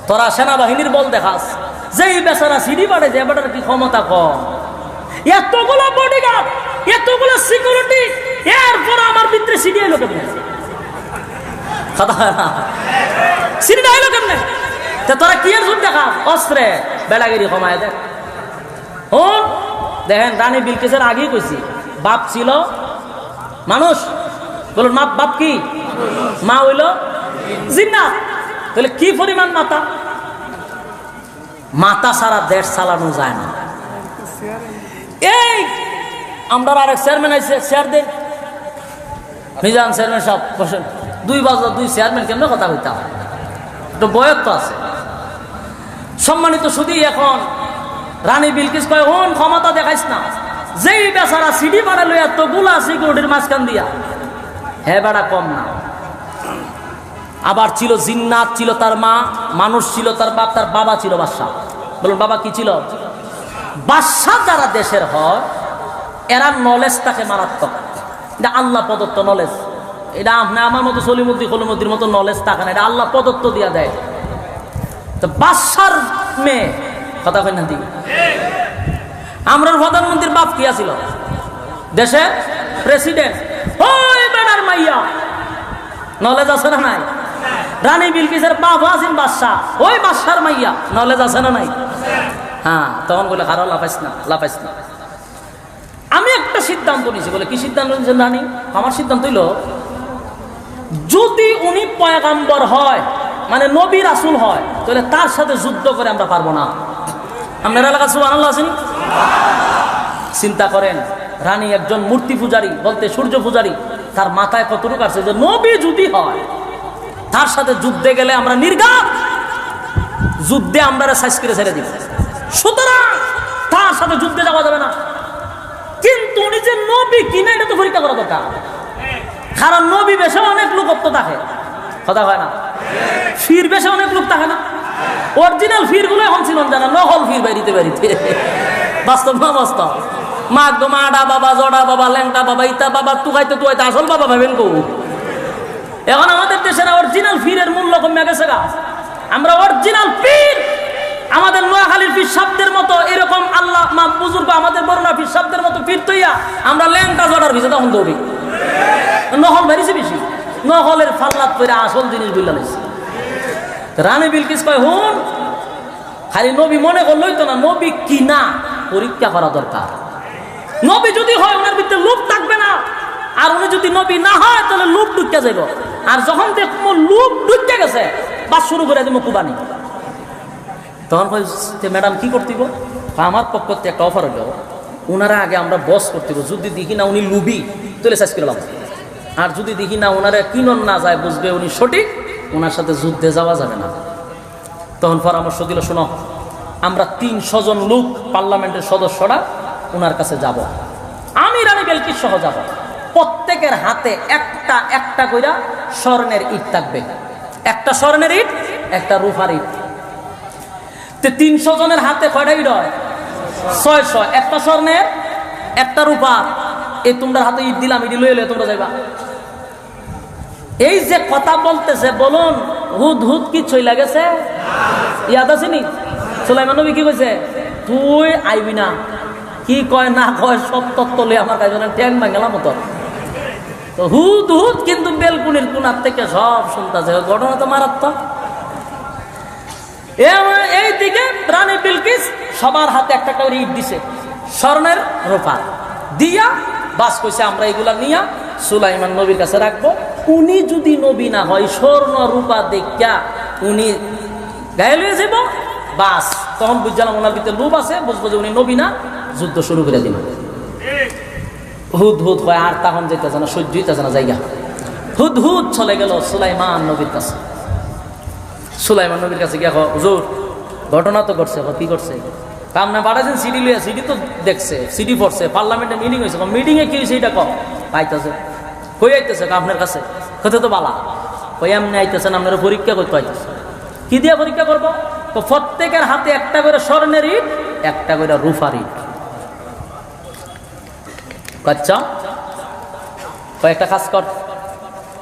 তোরা সেনাবাহিনীর বল দেখাস, যেই বেচারা সিডি বাড়ে যে বেটার কি ক্ষমতা কম, এতগুলো বডিগার্ড, এতগুলো সিকিউরিটি, এরপর আমার ভিতরে সিডি এলো কেমনে? সিডি এলো কেমনে? তোরা কি এর যুদ্ধ দেখা অস্ত্রে বেলাগিরি কমায় দেখ। ও দেখেন, রানী বিলকিসের আগেই কইছি, বাপ ছিল মানুষ। বলুন বাপ কি? মা হইল জিন্নাত। তাহলে কি পরিমাণ মাথা? মাথা সারা দেশ চালানো যায় না। এই আমরা আরেক চেয়ারম্যান আইছে, চেয়ার দেন মিজান চেয়ারম্যান সব বসেন। 2 বাজে 2 চেয়ারম্যান কেমন কথা হইতা, একটু বয়স তো আছে। সম্মানিত শুধু এখন রানী বিলকিস কয়, হন ক্ষমতা দেখাইস না, যেই বেচারা সিডি বাড়া লইয়া তো গুলা সিকিউরিটির মাঝখান দিয়া, হ্যাঁ বেড়া কম না। আবার ছিল জিন্নাত, ছিল তার মা, মানুষ ছিল তার বাপ, তার বাবা ছিল বাদশা। বলুন বাবা কি ছিল? বাদশা যারা দেশের হয়, এরা নলেজ তাকে মারাত্মক, এটা আল্লাহ প্রদত্ত নলেজ। এটা আপনি আমার মতো সলিমুদ্দি কলিমুদ্দির মতো নলেজ থাকে না, এটা আল্লাহ প্রদত্ত দিয়া দেয়। তো বাদশার মেয়ে, কথা কই না দি, আমরা প্রধানমন্ত্রীর বাপ কি আছিল? দেশের প্রেসিডেন্ট। ওই বেড়ার মাইয়া নলেজ আছে না নাই? রানী বিলকিসের বাপ আছেন বাদশা, ওই বাদশার মাইয়া নলেজ আছে না নাই? হ্যাঁ, তখন বলে কারো লাফাইস না, লাফাইস না। আমি একটা সিদ্ধান্ত নিয়েছি। বলে কি সিদ্ধান্ত নিয়েছেন রানী? আমার সিদ্ধান্ত হইল, যদি উনি পয়গাম্বর হয়, মানে নবী রাসূল হয়, তাহলে তার সাথে যুদ্ধ করে আমরা পারবো না। আপনার এলাকা সুবহানাল্লাহ আছেন? চিন্তা করেন, রানী একজন মূর্তি পূজারী, বলতে সূর্য পূজারী, তার মাথায় কতটুকু আছে যে নবী যদি হয়, তার সাথে যুদ্ধে গেলে আমরা নির্ঘাত, যুদ্ধে আমরা সাইজ করে ছেড়ে দিব। সুতরাং তার সাথে যুদ্ধে যাওয়া যাবে না। কিন্তু উনি যে নবী কিনা, এটা তো পরীক্ষা করা দরকার। কারণ নবী বেশে অনেক লোকত্ব থাকে, কথা হয় না? ফির বেশে অনেক লোক থাকে না। অরিজিনাল ফির গুলো এখন ছিল জানা, নহল ফির বাড়িতে বাড়িতে। বাস্তব না বাস্তব? মাডা বাবা, জড়া বাবা, ল্যাংটা বাবা, ইতা বাবা, তুকাইতে তুকাইতে আসল বাবা ভাবেন কো। এখন আমাদের দেশের অরিজিনাল ফিরের মূল্য কমে গেছে গা। আমরা অরিজিনাল পীর, আমাদের নোয়াখালীর পীর শব্দের মতো এরকম আল্লাহ মা বুজুর্গ আমাদের বড় পীর শব্দের মতো পীর তৈয়া আমরা ল্যাংটা জড়ার ভিতরে তখন দৌড়ি। নহল বেরিয়েছে বেশি, নহলের ফাল্লাত করে আসল জিনিস বুঝলা লাগছে। রানী বিলকিস কয় হুন, খালি নবী মনে করলই তো না, নবী কি না পরীক্ষা করা দরকার। নবী যদি হয় ওনার ভিতরে লোভ থাকবে না, আর উনি যদি নবী না হয় তাহলে লোভ ঢুকে যাইব। আর যখন দেখবো লোভ ঢুকে গেছে বা শুরু করে দিব কুবানি, তখন ম্যাডাম কি করতেব, আমার পক্ষ থেকে একটা অফার হলো, ওনারা আগে আমরা বস করতেব, যদি দেখি না উনি লুবি তাহলে শেষ করলাম, আর যদি দেখি না ওনারা কিনন না যায় বুঝবে উনি সঠিক, ওনার সাথে যুদ্ধে যাওয়া যাবে না। তখন পরামর্শ দিল, শোনো আমরা 300 জন লোক পার্লামেন্টের সদস্যরা ওনার কাছে যাব, আমি রানী বিলকিস সহ যাব। প্রত্যেকের হাতে একটা একটা কইরা স্বর্ণের ইট থাকবে, একটা স্বর্ণের ইট, একটা রূপার ইট। 300 জনের হাতে কয়টা ইট হয়? 600, একটা স্বর্ণের একটা রূপার। এই তোমরা হাতে ইট দিলাম, ইট লইলে তোমরা যাইবা। এই যে কথা বলতেছে বলুন, হুদ হুদ কি চইলা গেছে? ইয়াদ আছে নি? সুলাইমান নবী কি কইছে? তুই আইবি না, কি কয় না কয় সব তত্ত্ব লই আমার কাছে ট্যাং ভাঙালাম মতো। তো হুদ হুদ কিন্তু বেলকুনির কোনার থেকে সব শুনতেছে, ঘটনা তো মারাত্মক। এই দিকে রানী বিলকিস সবার হাতে একটা করে ইট দিছে, স্বর্ণের রূপা দিয়া বাস কইছে আমরা এগুলা নিয়া সুলাইমান নবীর কাছে রাখবো। উনি যদি নবী না হয়, স্বর্ণ রূপা দেখা উনি গায়ে লয়ে যাব, বাস তখন বুঝলাম ওনার ভিতরে লোভ আছে, বুঝবো যে উনি নবী না, যুদ্ধ শুরু করে দিল। হুদ হুদ হয়, আর তখন যেতেছে না, সহ্য হইতেছে না জায়গা, হুদ হুদ চলে গেল সুলাইমান নবীর কাছে। সুলাইমান নবীর কাছে গিয়া হুজুর ঘটনা তো ঘটছে, কি করছে? আপনার পাঠাচ্ছেন সিডি লইয়া, সিডি তো দেখছে, সিডি পড়ছে, পার্লামেন্টে মিটিং হয়েছে, মিটিংয়ে কি হয়েছে এটা কম পাইতেছে, কই আইতেছে আপনার কাছে, কোথায় তো বালা, কই এমনি আইতেছেন, আপনার পরীক্ষা করতে আইতেছে। কি দিয়ে পরীক্ষা করবো? তো প্রত্যেকের হাতে একটা করে স্বর্ণের ইট, একটা করে রূপার ইট। আচ্ছা কয়েকটা কাজ কর,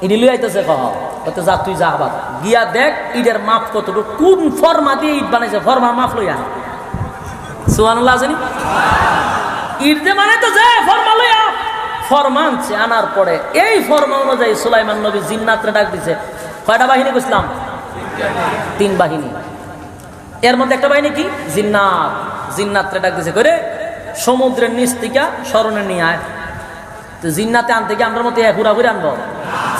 ইনি লই আইতেছে, কত যা তুই যা, আবার গিয়া দেখ ইটের মাপ কতটুকু, কোন ফর্মা দিয়ে ইট বানাইছে, ফর্মার মাপ লইয়া। সুবহানাল্লাহ জানি ইট দিয়ে বানাইতে যে ফর্মা লইয়া, ফর্মা আনছে, আনার পরে এই ফর্মা অনুযায়ী সুলাইমান নবী জিন্নাতরে ডাক দিছে। কয়টা বাহিনী কইছিলাম? 3 বাহিনী। এর মধ্যে একটা বাহিনী কি? জিন্নাত। জিন্নাতরে ডাক দিছে, করে সমুদ্রের নিচ থেকে স্মরণে নিয়ে আয়। তো জিন্নাতে আনতে গিয়ে আমরা মতো ঘুরাঘুরি আনবো,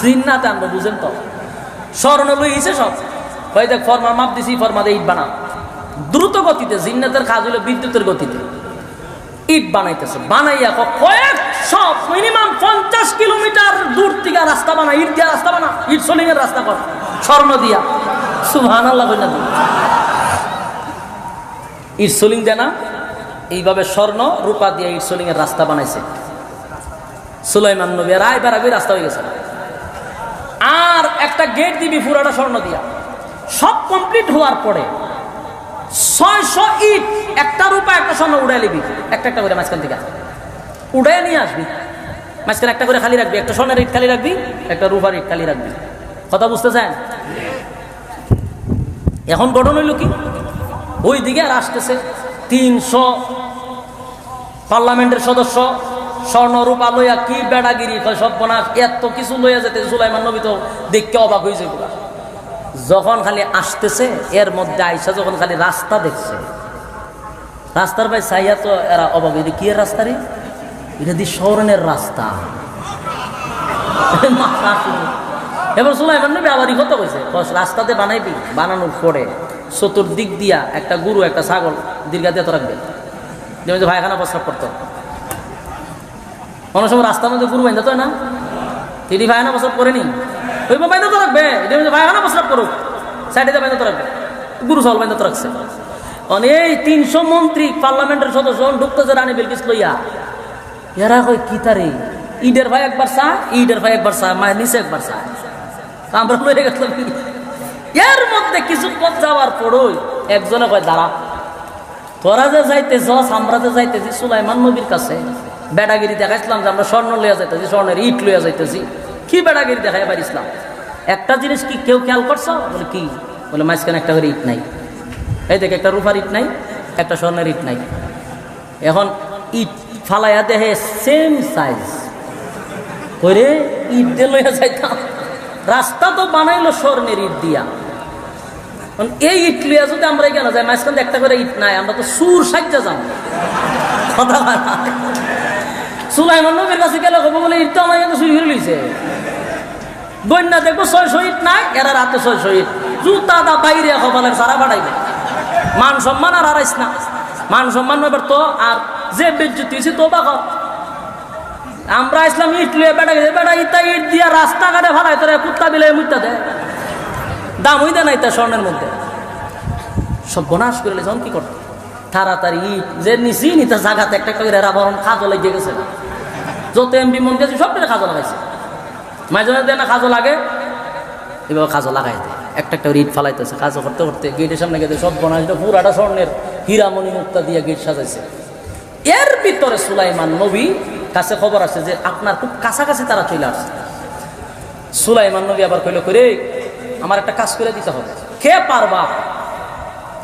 জিন্নাতে আনবো, বুঝেন তো? স্মরণ লইছে সব, কই দেখ ফর্মার মাপ দিছি, ফর্মা দিয়ে ইট বানা। দ্রুত গতিতে, জিন্নাতের কাজ হলো বিদ্যুতের গতিতে ইট বানাইতেছে। বানাইয়া কয়েক সব মিনিমাম 50 কিলোমিটার দূর থেকে রাস্তা বানা, ইট দিয়া রাস্তা বানা, ইট সোলিং এর রাস্তা কর স্বর্ণ দিয়া। সুবহানাল্লাহ কইনা দিন, ইট সোলিং দেয় না, এইভাবে স্বর্ণ রূপা দিয়ে ইট সোলিং এর রাস্তা বানাইছে সুলাইমান নবী। রায় বেড়াবি রাস্তা হয়ে গেছে। আর একটা গেট দিবি পুরাটা স্বর্ণ দিয়া। সব কমপ্লিট হওয়ার পরে 600 ইট, একটা রূপা একটা স্বর্ণ উড়াই নিবি, একটা একটা করে মাঝখান থেকে উড়াই নিয়ে আসবি, মাঝখানে একটা করে খালি রাখবি, একটা স্বর্ণের ইট খালি রাখবি, একটা রূপার ইট খালি রাখবি। কথা বুঝতেছেন? এখন গঠন হইল কি, ওই দিকে আর আসতেছে 300 পার্লামেন্টের সদস্য স্বর্ণ রূপা লইয়া, কি বেড়াগিরি, সব বনা এত কিছু লইয়া যেতে সুলাইমান নবী তো দেখতে অবাক হয়েছে। যখন খালি আসতেছে, এর মধ্যে আইসা যখন খালি রাস্তা দেখছে, রাস্তার ভাই চাইয়া তো এরা অবাক, এটা কি এর রাস্তা রে, এটা দিয়ে স্বর্ণের রাস্তা। এবার সুলাইমান নবী আবার কত কইছে, রাস্তাতে বানাইবি, বানানোর পরে চতুর্দিক দিয়া একটা গরু একটা ছাগল দীর্ঘা দিয়ে তো রাখবে, যেমন ভাইখানা প্রস্রাব করতো। কোনো সময় রাস্তার মধ্যে গরু বাইন্দা তো না, তিনি ভাইখানা প্রস্রাব করেনি, ওই বাইন্দা তো রাখবে, ভাইখানা প্রস্রাব করুক, সাইডে বাইন্দা তো রাখবে, গরু ছাগল বাইন্দা তো রাখছে। এই 300 মন্ত্রী পার্লামেন্টের সদস্য ঢুকতেছে রানী বিলকিস লইয়া। এরা কই কি তারে, ইডের ভাই একবার চা, ইডের ভাই একবার চা, মায়ের নিচে একবার চা, আমরা লইয়া গেছিলাম। এর মধ্যে কিছু পথ যাওয়ার পরই একজনে কয়, দাঁড়া, তোরা যে যাইতেছ, আমরা যে যাইতেছি সুলাইমান নবীর কাছে, বেড়াগিরি দেখাইছিলাম যে আমরা স্বর্ণ লইয়া যাইতেছি, স্বর্ণের ইট লইয়া যাইতেছি, কি বেড়াগিরি দেখাই এবার ইসলাম। একটা জিনিস কি কেউ খেয়াল করছো? বলে কি? বলে মাঝখানে একটা করে ইট নাই, এই দেখ একটা রূপার ইট নাই, একটা স্বর্ণের ইট নাই। এখন ইট ফালাইয়া দেখে সেম সাইজ, করে ইট দিয়ে লইয়া যাইতাম। রাস্তা তো বানাইলো স্বর্ণের ইট দিয়া, এই ইট লইয়া যদি আমরা কেন যাই, মাঝখানে একটা করে ইট নাই, আমরা তো সুর সাজ্জা যাম। কথা সুলাইমান নবীর কাছে গেলে খবর বলে ইট তো আমার কাছে চুরি করে লইছে। বন্যা দেখবো 600 ইট নাই, এরা রাতে 600 ইট, জুতা দা বাইরে খবরের সারা বাড়াইবে। মান সম্মান আর হারাইস না, মান সম্মান এবার তো আর যে বেজ্জতি হয়েছে তো বা কর। আমরা ইসলাম ইট লুয়ে বেটা গেছে, বেটা ইটা ইট দিয়া রাস্তাঘাটে ফালাই তোরা কুত্তা বিলে মুইতা দেয়, দাম হইতে নাই তা স্বর্ণের মধ্যে। সব বনাশ করে যখন কি করতো তাড়াতাড়ি ইট যে নিচি নিতে জায়গাতে একটা করে রাবরণ কাজও লেগে গেছে, যত এমপি মন্ত্রী আছে সব কিছু কাজও লাগাইছে। মাঝে মাঝে না কাজও লাগে, এভাবে কাজও লাগাই দেয়, একটা একটা ইট ফালাইতেছে, কাজও করতে করতে গেটের সামনে গেছে সব বনাশটা পুরাটা স্বর্ণের হীরামণি মুক্তা দিয়ে গেট সাজাইছে। এর ভিতরে সুলাইমান নবী কাছে খবর আসে যে আপনার খুব কাছাকাছি তারা চলে আসছে। সুলাইমান নবী আবার কইল করে আমার একটা কাজ করে দিতে হবে, কে পারবা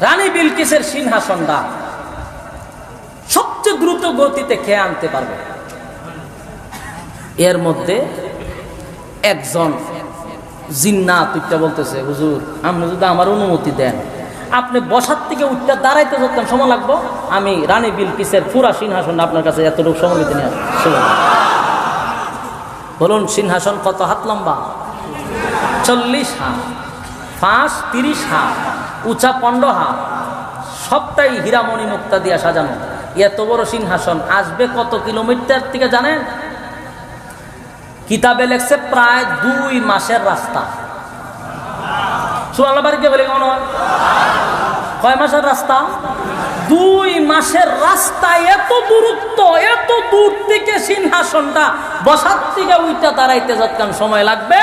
রানী বিলকিসের সিংহাসনটা সবচেয়ে দ্রুত গতিতে খেয়ে আনতে পারবে? এর মধ্যে একজন জিন্নাত উঠতে বলতেছে, হুজুর আপনি যদি আমার অনুমতি দেন, আপনি বসার থেকে উঠতে দাঁড়াইতে যতক্ষণ সময় লাগবো, আমি রানী বিলকিসের পুরা সিংহাসন আপনার কাছে এতটুকু সময় নিতে নিয়ে বলুন। সিংহাসন কত হাত লম্বা? 40 হাত, ফাঁস 30 হাত, উঁচা 15 হাত, সবটাই হীরামণি মুক্তা দিয়া সাজানো। এত বড় সিংহাসন আসবে কত কিলোমিটার থেকে জানেন? কিতাবে লেখছে প্রায় 2 মাসের রাস্তা। সুবহানাল্লাহ, বাড়িতে বলে কেমন হয়? কয় মাসের রাস্তা? 2 মাসের রাস্তা। এত দূরত্ব, এত দূর থেকে সিংহাসনটা বসার থেকে উইটা দাঁড়াইতে যতক্ষণ সময় লাগবে,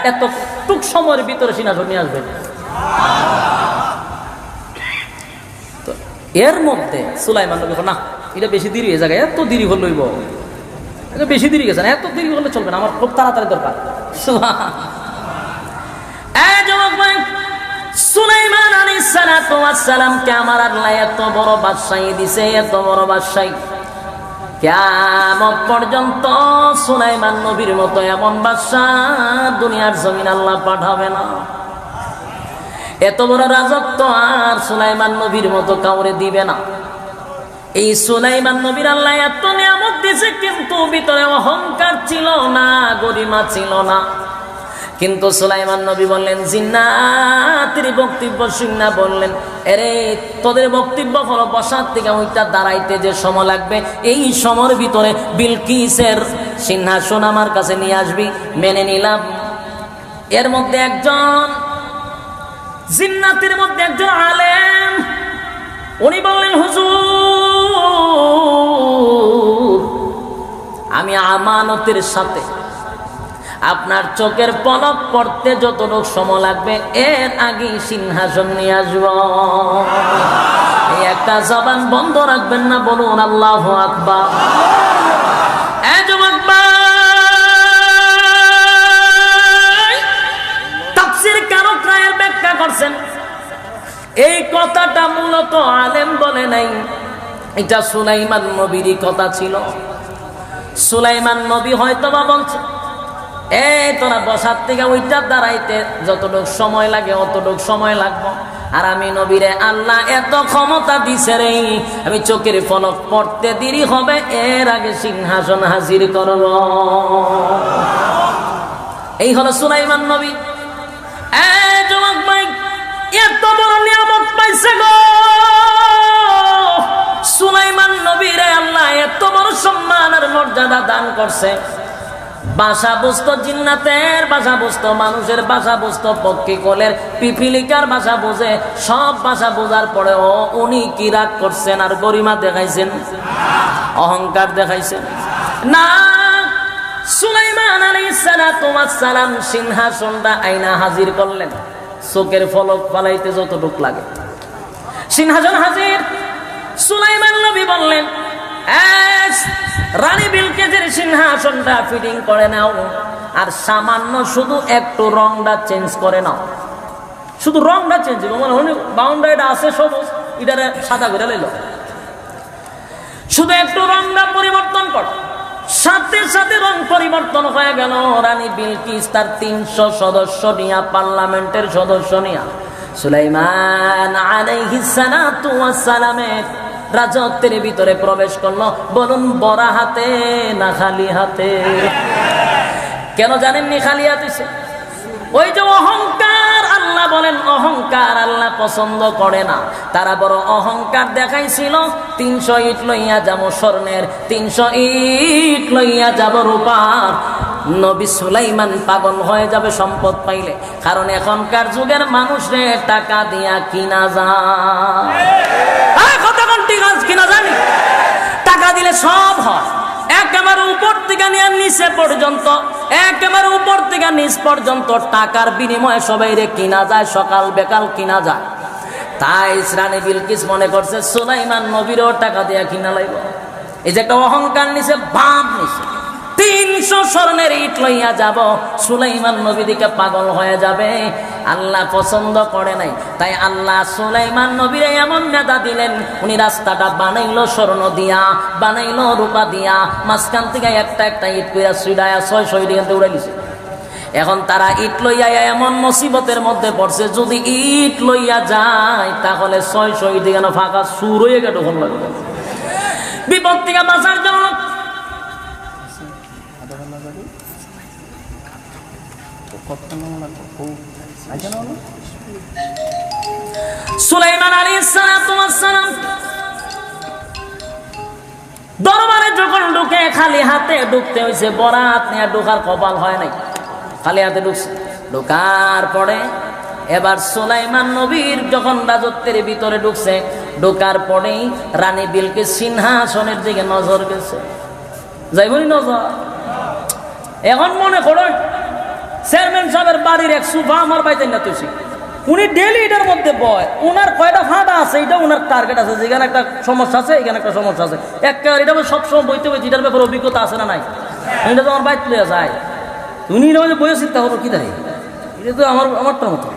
এত টুক সময়ের ভিতরে সিংহাসন নিয়ে আসবে। তো এর মধ্যে সুলাইমান নবী না, এটা বেশি দেরি হয়ে যায়, এত দেরি হল লইব, এটা বেশি দেরি গেছে না, এত দেরি হলে চলবে না, আমার খুব তাড়াতাড়ি দরকার। সুলাইমান আলাইহিস সালাতু ওয়াস সালাম কে আমার আল্লাহ এত বড় বাদশাহী দিছে, এত বড় বাদশাহী, কিয়ামত পর্যন্ত সুলাইমান নবীর মতো এমন বাদশাহ দুনিয়ার জমিন আল্লাহ পাঠাবে না। এত বড় রাজত্ব আর সুলাইমান নবীর মতো কাউরে দিবে না। এই সুলাইমান নবীর আল্লাহ এত নিয়ামত দিয়েছে, কিন্তু ভিতরে অহংকার ছিল না, গরিমা ছিল না। কিন্তু সুলাইমান নবী বললেন, জিন্নাতের বক্তব্য শুননা বললেন, আরে তোদের বক্তব্য হলো বসার থেকে ওইটা দাঁড়াইতে যে সময় লাগবে, এই সময়ের ভিতরে বিলকিসের সিংহাসন আমার কাছে নিয়ে আসবি। মেনে নিলাম। এর মধ্যে একজন জিন্নাতের মধ্যে একজন আলেম, উনি বললেন, হুজুর আমি আমানতের সাথে আপনার চোখের পলক পড়তে যতটুকু সময় লাগবে এর আগে সিংহাসন নিয়ে আসব। এই একটা জবান বন্ধ রাখবেন না, বলুন আল্লাহু আকবার। তাফসীর কারকরা এর ব্যাখ্যা করছেন, এই কথাটা মূলত আলেম বলে নাই, এটা সুলাইমান নবীরই কথা ছিল। সুলাইমান নবী হয়তোবা বলছে, তোরা বসার থেকে ওইটা দাঁড়াইতে যতটুক সময় লাগে অতটুক সময় লাগবো, আর আমি নবীরে আল্লাহ এত ক্ষমতা দিছে রে, আমি চোখের পলক পড়তে দেরি হবে, এর আগে সিংহাসন হাজির করব। এই হলো সুলাইমান নবী। যুবক ভাই, এত বড় নিয়ামত পাইছে গো সুলাইমান নবীরে আল্লাহ, এত বড় সম্মান আর মর্যাদা দান করছে। ভাষা বুঝতো জিন্নাতের ভাষা বুঝতো, মানুষের ভাষা বুঝতো, পক্ষী কোলের পিপিলিকার ভাষা বুঝে, সব ভাষা বোঝার পরেও উনি কি রাগ করছেন আর গরিমা দেখাইছেন, অহংকার দেখাইছেন না। সুলাইমান আলাইহিস সালাতু ওয়াস সালাম সিংহাসনটা আইনা হাজির করলেন, চোখের ফলক ফালাইতে যতটুক লাগে সিংহাসন হাজির। সুলাইমান নবী বললেন, রানী বিলকিসের সিংহাসনটা ফিটিং করে নাও, আর সামান্য শুধু একটু রংটা চেঞ্জ করে নাও, শুধু রংটা চেঞ্জ, মানে বাউন্ডারিটা আছে সবুজ, এটারে সাদা করে লইল, শুধু একটু রংটা পরিবর্তন কর, সাথে সাথে রং পরিবর্তন হয়ে গেল। রানী বিলকিস তার 300 সদস্য নিয়া, পার্লামেন্টের সদস্য নিয়া সুলাইমান আলাইহিস সালাতু ওয়াস সালামের রাজত্বের ভিতরে প্রবেশ করলো। বলুন বড়া হাতে না খালি হাতে? কেন জানেননি খালি হাতে? ওই যে অহংকার, আল্লাহ বলেন অহংকার আল্লাহ পছন্দ করে না। তারা বড় অহংকার দেখাইছিল। 300 ইট লইয়া যাব স্বর্ণের, 300 ইট লইয়া যাব রূপার। নবী সুলাইমান পাগল হয়ে যাবে সম্পদ পাইলে, কারণ এখনকার যুগের মানুষের টাকা দিয়া কিনা যায়। কতক্ষণ কিনা জানি? টাকা দিলে সব হয়, একেবারে উপর থেকে নিয়ে নিচে পর্যন্ত, একেবারে উপর থেকে নিচ পর্যন্ত টাকার বিনিময়ে সবাই রে কিনা যায়, সকাল বেকাল কিনা যায়। তাই রানী বিলকিস মনে করছে সুলাইমান নবীরও টাকা দিয়ে কিনা লাইব। এই যে একটা অহংকার নিছে, বাপ নিছে, 300 স্বর্ণের ইট লইয়া যাব, সুলাইমান নবী দিকে পাগল হয়ে যাবে। আল্লাহ পছন্দ করে নাই, তাই আল্লাহ সুলাইমান নবীর এমন নেতা দিলেন, উনি রাস্তাটা বানাইলো স্বর্ণ দিয়া, বানাইলো রূপা দিয়া, মাঝখান থেকে একটা একটা ইট কইরা সুইডায়া 600 ইট এখান থেকে উড়াই দিছে। এখন তারা ইট লইয়া এমন মুসিবতের মধ্যে পড়ছে, যদি ইট লইয়া যায় তাহলে 600 ইট এখানে ফাঁকা সুর হয়ে গেল। বিপদ থেকে বাঁচার জন্য সুলাইমান আলাইহিস সালাম দরবারে যখন ঢুকে, খালি হাতে ঢুকতে হয়েছে, বরাত নিয়ে ঢোকার কপাল হয় নাই, খালি হাতে ঢুকছে। ঢোকার পরে এবার সুলাইমান নবীর যখন রাজত্বের ভিতরে ঢুকছে, ঢোকার পরেই রানী বিলকিস সিংহাসনের দিকে নজর গেছে। যাইবনি নজর? এখন মনে করেন চেয়ারম্যান সাহেবের বাড়ির এক সুফা আমার বাড়িতে না তুই, উনি ডেলি এটার মধ্যে বয়, উনার কয়টা ফাঁটা আছে এটা উনার টার্গেট আছে, যেখানে একটা সমস্যা আছে এখানে একটা সমস্যা আছে, একটা এটা সবসময় বইতে বইতে এটার ব্যাপারে অভিজ্ঞতা আছে না নাই? এটা তো আমার বাইতে লইয়া যায়, উনি বইয়ে চিন্তা করো কি দাঁড়িয়ে, এটা তো আমারটার মতো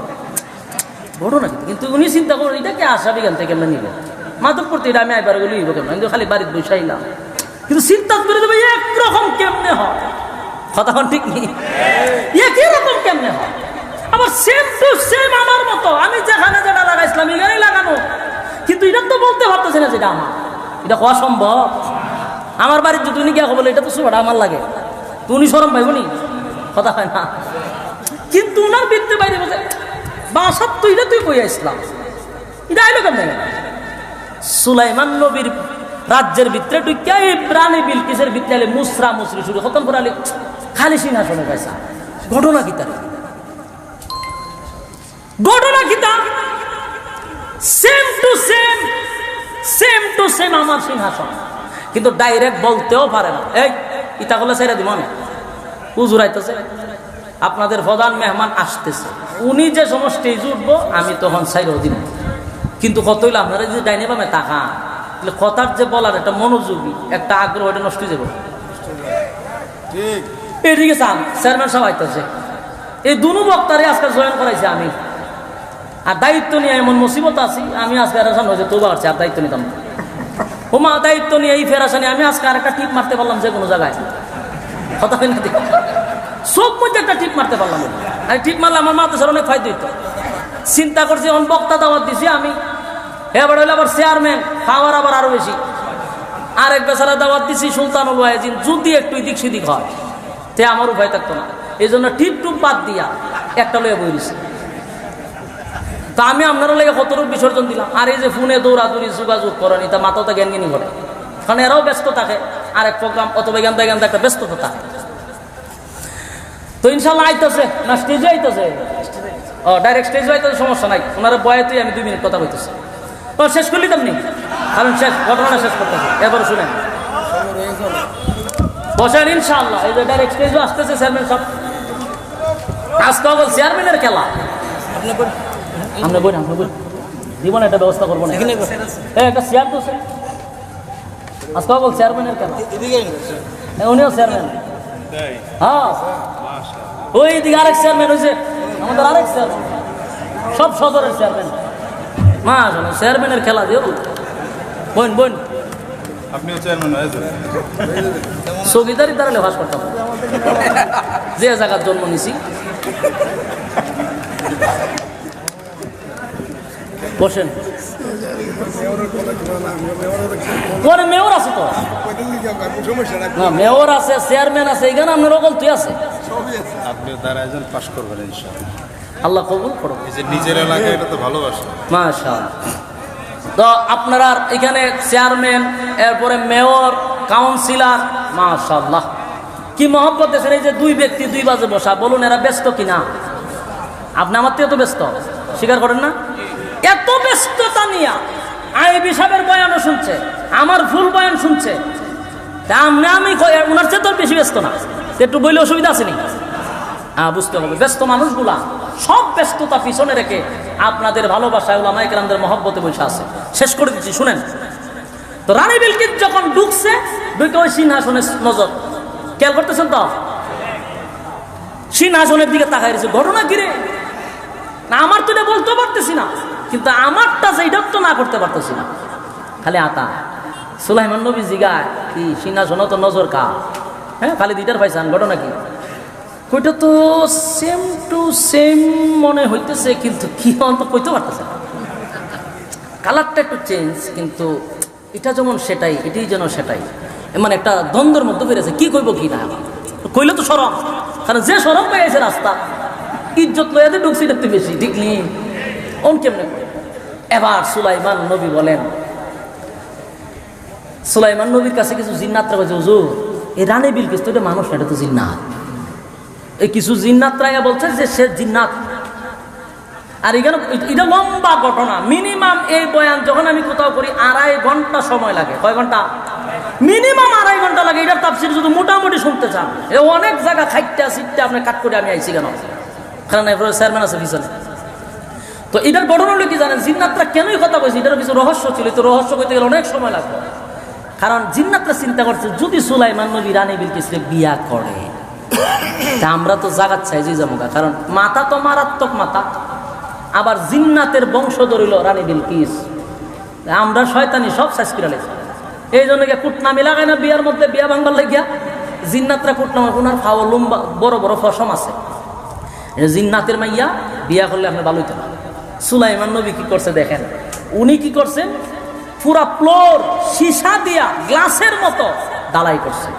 বড় নাকি, কিন্তু উনি চিন্তা করো এটা কে আসা বিজ্ঞান থেকে কেমন নিব, মাতব করতে এটা আমি আইবার গেলে নিব কেমন, কিন্তু খালি বাড়িতে বসাইলাম, কিন্তু চিন্তা করে দেবে একরকম কেমনে হয়, কথা ঠিক নেই, একই রকম কেমনে হয়। আবার সেম টু সেম আমার মতো, আমি যেখানে যেটা লাগাইছিলাম এখানেই লাগানো, কিন্তু এটা তো বলতে পারতেছি না যেটা আমার, এটা হওয়া সম্ভব? আমার বাড়ির যদি উনি গিয়ে বলে এটা তো সুবাটা আমার লাগে, তো উনি সরম পাইব নি, কথা হয় না, কিন্তু উনার বৃত্তে বাইরে বলছে বাসার তো এটা তুই কই আসলাম, এটা আইলো কেমন? সুলাইমান নবীর রাজ্যের ভিতরে তুই কে রানী বিলকিসের ভিতরে আলে মুসরা মুসরি শুরু খতম করে আলে খালি সিংহাসনে পয়সা, ঘটনা কি তার, ঘটনা কি তা? Same to same, same to same আমার সিংহাসন, কিন্তু ডাইরেক্ট বলতেও পারে না, এই ইটা করলে ছেড়ে দিব না, হুজুর আইতেছে, আপনাদের প্রধান মেহমান আসতেছে, উনি যে সময় স্টেজে উঠবো আমি তখন সাইরেও দিব, কিন্তু কত হইলে আপনারা যদি ডাইনে পাবে টাকা, তাহলে কথার যে বলার একটা মনোযোগী একটা আগ্রহ, এটা নষ্ট হয়ে যাবে। এদিকে চান চেয়ারম্যান সব আইতেছে, এই দুনো বক্তারে আজকে জয়েন করাইছে আমি, আর দায়িত্ব নিয়ে এমন মুসিবত আছি, আমি আজকে ফেরাসান হয়েছে তোবা আসছে, আর দায়িত্ব নিতাম না, ওমা দায়িত্ব নিয়ে এই ফেরাসানি আমি আজকে আর একটা টিপ মারতে পারলাম যে কোনো জায়গায়, কথা হয় না, সব মধ্যে একটা টিপ মারতে পারলাম, আর টিপ মারলে আমার মাথার অনেক ফায়দা হইতো। চিন্তা করছি অন বক্তা দাওয়াত দিছি আমি, এবার হইলে আবার চেয়ারম্যান খাওয়ার আবার আরো বেশি, আরেক বেচারা দাওয়াত দিছি সুলতানুল ওয়াজিন, যদি একটু দিক সেদিক হয় তে আমার উপায় থাকতো না, এই জন্য টিপ টুপ বাদ দিয়া একটা লইয়া বই দিছি। তা আমি আপনারা লেগে কতটুকু বিসর্জন দিলাম, আর এই যে ফোনে দৌড়াদৌড়ি যোগাযোগ করেন, এটা মাথাটা জ্ঞান জ্ঞানী করে, কারণ এরাও ব্যস্ত থাকে, আরেক প্রোগ্রাম অথবা জ্ঞান একটা ব্যস্ততা থাকে। তো ইনশাল্লাহ আইতেছে না, স্টেজে আইতেছে, ও ডাইরেক্ট স্টেজে আইতেছে, সমস্যা নাই, ওনারা বয়াতেই আমি 2 মিনিট কথা বলতেছি, ও শেষ করলি তেমনি, কারণ শেষ ঘটনাটা শেষ করতেছে, এরপরে শুনেন বসেন ইনশাল্লাহ। এই যে ডাইরেক্ট স্টেজে আসতেছে চেয়ারম্যান সব, আজকে বল চেয়ারম্যানের খেলা, আমরা বই দিব না, একটা ব্যবস্থা করবো না, একটা চেয়ার তো আজকে বল চেয়ারম্যানের খেলা, উনিও চেয়ারম্যান, হ্যাঁ ওই দিকে আরেক চেয়ারম্যান হয়েছে, আমাদের আরেক চেয়ারম্যান, সব সদরের চেয়ারম্যান, মা চেয়ারম্যানের খেলা দিও বোন বোন, আপনিও চেয়ারম্যান হয়েছে চৌকিদারি দ্বারা লেভাস করতাম যে জায়গার জন্ম নিছি। বসেন, পরে মেয়র আছে তো, মেয়র আছে, চেয়ারম্যান আছে, এখানে আপনার অকল তুই আছে। আপনিও তার একজন পাস করবেন ইনশাআল্লাহ, আল্লাহ কবুল করো। এই যে নিজের এলাকায় এটা তো ভালোবাসা। মাশাআল্লাহ। তো আপনারা এখানে চেয়ারম্যান, এরপরে মেয়র, কাউন্সিলর, মাশাআল্লাহ কি মহব্বত দেশের। এই যে দুই ব্যক্তি দুই বাজে বসা, বলুন এরা ব্যস্ত কিনা? আপনি আমার থেকে তো ব্যস্ত, স্বীকার করেন না? এত ব্যস্ততা নিয়ে আইবি সাহেবের বয়ানও শুনছে, আমার ফুল বয়ান শুনছে, আমি ওনার চেয়ে তো বেশি ব্যস্ত না, একটু বইলে অসুবিধা আছে নি? বুঝতে হবে ব্যস্ত মানুষগুলা সব ব্যস্ততা পিছনে রেখে আপনাদের ভালোবাসায় উলামায়ে কেরামদের মহব্বতে বসে আছে। শেষ করে দিচ্ছি, শুনেন তো। রানী বিলকিস যখন ঢুকছে, ঢুকে ওই সিংহাসনের নজর খেয়াল করতেছেন তো, সিংহাসনের দিকে তাকাই রয়েছে। ঘটনা কিরে না, আমার তো এটা বলতে পারতেছি না, কিন্তু আমারটা সেইটা তো না করতে পারতেছি না, খালি আতা। সুলাইমান নবী জিগায় কি সিংহাসন তো নজর কা? হ্যাঁ, খালি দুইটার পাইছেন। ঘটনা কি? ওইটা তো সেম টু সেম মনে হইতেছে, কিন্তু কি অন্ত কইতে পারতেছে না, কালারটা একটু চেঞ্জ, কিন্তু এটা যেমন সেটাই, এটাই যেন সেটাই, মানে একটা দ্বন্দ্বের মধ্যে বেড়েছে। কি কইব কি না, কইলে তো সরম, কারণ যে সরম পেয়েছে রাস্তা ইজ্জত লয়াতে ঢুকছি দেখতে বেশি, ঠিক নেই ওন কেমনে। এবার সুলাইমান নবী বলেন, সুলাইমান নবীর কাছে কিছু জিন্নাতরা বলছে, হুজুর এই রানী বিলকিস তো এটা মানুষ না, এটা তো জিন্নাত। এই কিছু জিন্নাতরা বলছে যে সে জিন্নাত। আর এখানে এটা লম্বা ঘটনা, মিনিমাম এই বয়ান যখন আমি কোথাও করি 2.5 ঘন্টা সময় লাগে। কয় ঘন্টা? মিনিমাম 2.5 ঘন্টা লাগে। এটার তাফসীর যদি মোটামুটি শুনতে চান, এ অনেক জায়গা খাইতে সিটতে আপনি কাট করে আমি আইছি কেন, কারণ এরপরে চেয়ারম্যান আছে পিছনে। তো এটার ঘটনা হলো কি জানেন, জিন্নাতরা কেনই কথা বলছি, এটারও কিছু রহস্য ছিল। তো রহস্য করতে গেলে অনেক সময় লাগবে, কারণ জিন্নাতরা চিন্তা করছে যদি সুলাইমান নবী রানী বিলকিসকে বিয়া করে, তা আমরা তো জাগাত চাই যে যাবো, কারণ মাথা তো মারাত্মক মাথা, আবার জিন্নাতের বংশধর হইল রানী বিলকিস, আমরা শয়তানি সব শেষ করে লেছি। এই জন্য কুটনামি লাগায় না বিয়ার মধ্যে, বিয়া ভাঙ্গার লেগিয়া জিন্নাতরা কুটনামা, ওনার ফাওয়া লম্বা বড় বড় ফসম আছে, জিন্নাতের মাইয়া বিয়া করলে আপনি ভালোই তো না। সুলাইমান নবী কি করছে দেখেন, উনি কি করছেন, পুরা ফ্লোর সীসা দিয়া গ্লাসের মতো ডালাই করছে।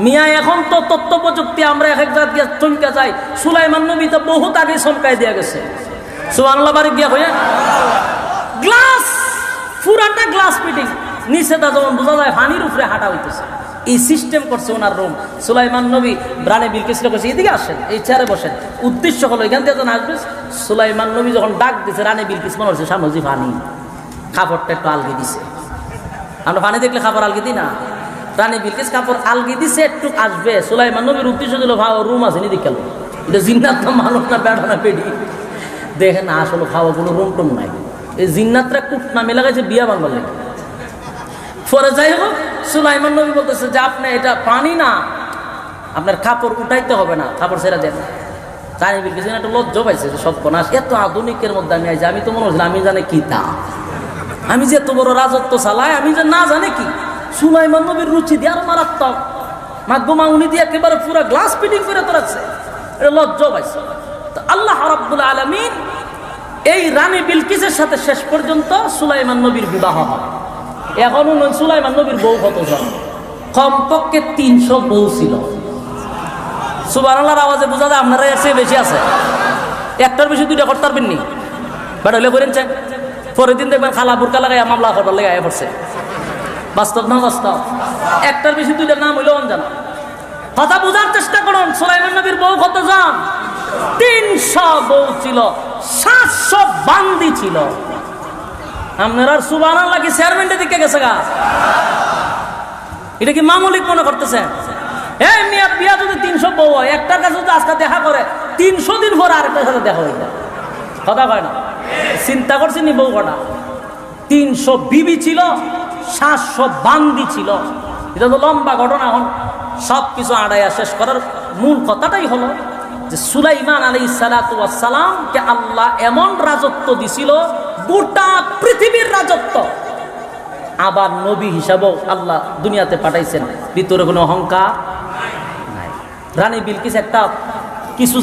মিয়া এখন তো তথ্য প্রযুক্তি, আমরা এক এক জায়গায় চমকে যাই, সুলাইমান নবী তো বহুত আগে চমকাই দিয়া গেছে। সুবহানাল্লাহ, বাড়ি গিয়া হইয়া গ্লাস, পুরাটা গ্লাস ফিটিং, নিচে তা যেমন বোঝা যায় পানির উপরে হাঁটা হইতেছে, এই সিস্টেম করছে ওনার রুম। সুলাইমান নবী রানী বিলকিসকে বসে এদিকে আসেন, এই চেয়ারে বসেন। উদ্দেশ্য হলো এখান থেকে যখন আসবে, সুলাইমান নবী যখন ডাক দিছে, রানী বিলকিস মনে হচ্ছে সামনে পানি, কাপড়টা একটু আলগি দিছে। আমরা পানি দেখলে কাপড় আলগি দিই না, রানী বিলকিস কাপড় আলগি দিছে, একটু আসবে। সুলাইমান নবীর উদ্দেশ্য দিল ভাও রুম আছে নি দেখে, এটা জিন্নাত না মানুষ না বেড়া না পেডি, দেখেন না আসলে খাওয়া কোনো রুম টুম নাই। এই জিন্নাতরা কুটনামি লাগাইছে বিয়া বাংলা লাগে। পরে যাই হোক, সুলাইমান নবী বলতেছে যে আপনি এটা পানি না, আপনার কাপড় উঠাইতে হবে না, কাপড় ছেড়ে দেন। রানী বিলকিস একটা লজ্জা পাইছে যে সব কোনা এত আধুনিকের মধ্যে আমি আইছি, আমি তো মনে হচ্ছিল আমি জানে কি তা, আমি যে এত বড় রাজত্ব চালাই, আমি যে না জানে কি। সুলাইমান নবীর রুচি দিয়ে আরো মারাত্মক, মাগমা উনি দিয়ে একেবারে পুরো গ্লাস ফিটিং করে তো রাখছে, এটা লজ্জা পাইছে। তো আল্লাহ রাব্বুল আলামিন এই রানী বিলকিসের সাথে শেষ পর্যন্ত সুলাইমান নবীর বিবাহ হয়। এখন সুলাইমান নবীর বউ কতজন? কমপক্ষে 300 বউ ছিল। সুবহানাল্লাহর আওয়াজে বোঝা যায় আপনারা এর চেয়ে বেশি আছে। একটার বেশি দুইটা করতে পারবেন নি, বাট হইলে করেন চাই। পরের দিন দেখবেন খালা বুরকা লাগাই মামলা করবার লেগে আয়া পড়ছে। বাস্তব না বাস্তব? একটার বেশি দুইটার নাম হইলেও অনজানা। কথা বোঝার চেষ্টা করুন, সুলাইমান নবীর বউ কতজন? 300 বউ ছিল, 700 বান্দি ছিল। আপনার সুবহানাল্লাহ কি চেয়ারম্যানটা দিকে গেছে গা? এটা কি মামুলিক মনে করতেছেন? এই মিয়া বিয়া যদি 300 বউ হয়, একটার কাছে যদি আজকে দেখা করে 300 দিন পর আরেকটার সাথে দেখা হয়ে যায়, কথা কয় না? চিন্তা করছি নি বউ কটা? 300 বিবি ছিল, 700 বান্দি ছিল। এটা তো লম্বা ঘটনা। এখন সব কিছু আড়াইয়া শেষ করার মূল কথাটাই হলো যে সুলাইমান আলাইহিস সালাতু ওয়াস সালামকে আল্লাহ এমন রাজত্ব দিছিল, গোটা পৃথিবীর রাজত্ব। আবার নবী হিসাবেও আল্লাহ দুনিয়াতে পাঠাইছেন, ভিতরে কোনো অহংকার নাই। রানী বিলকিস একটা কিছু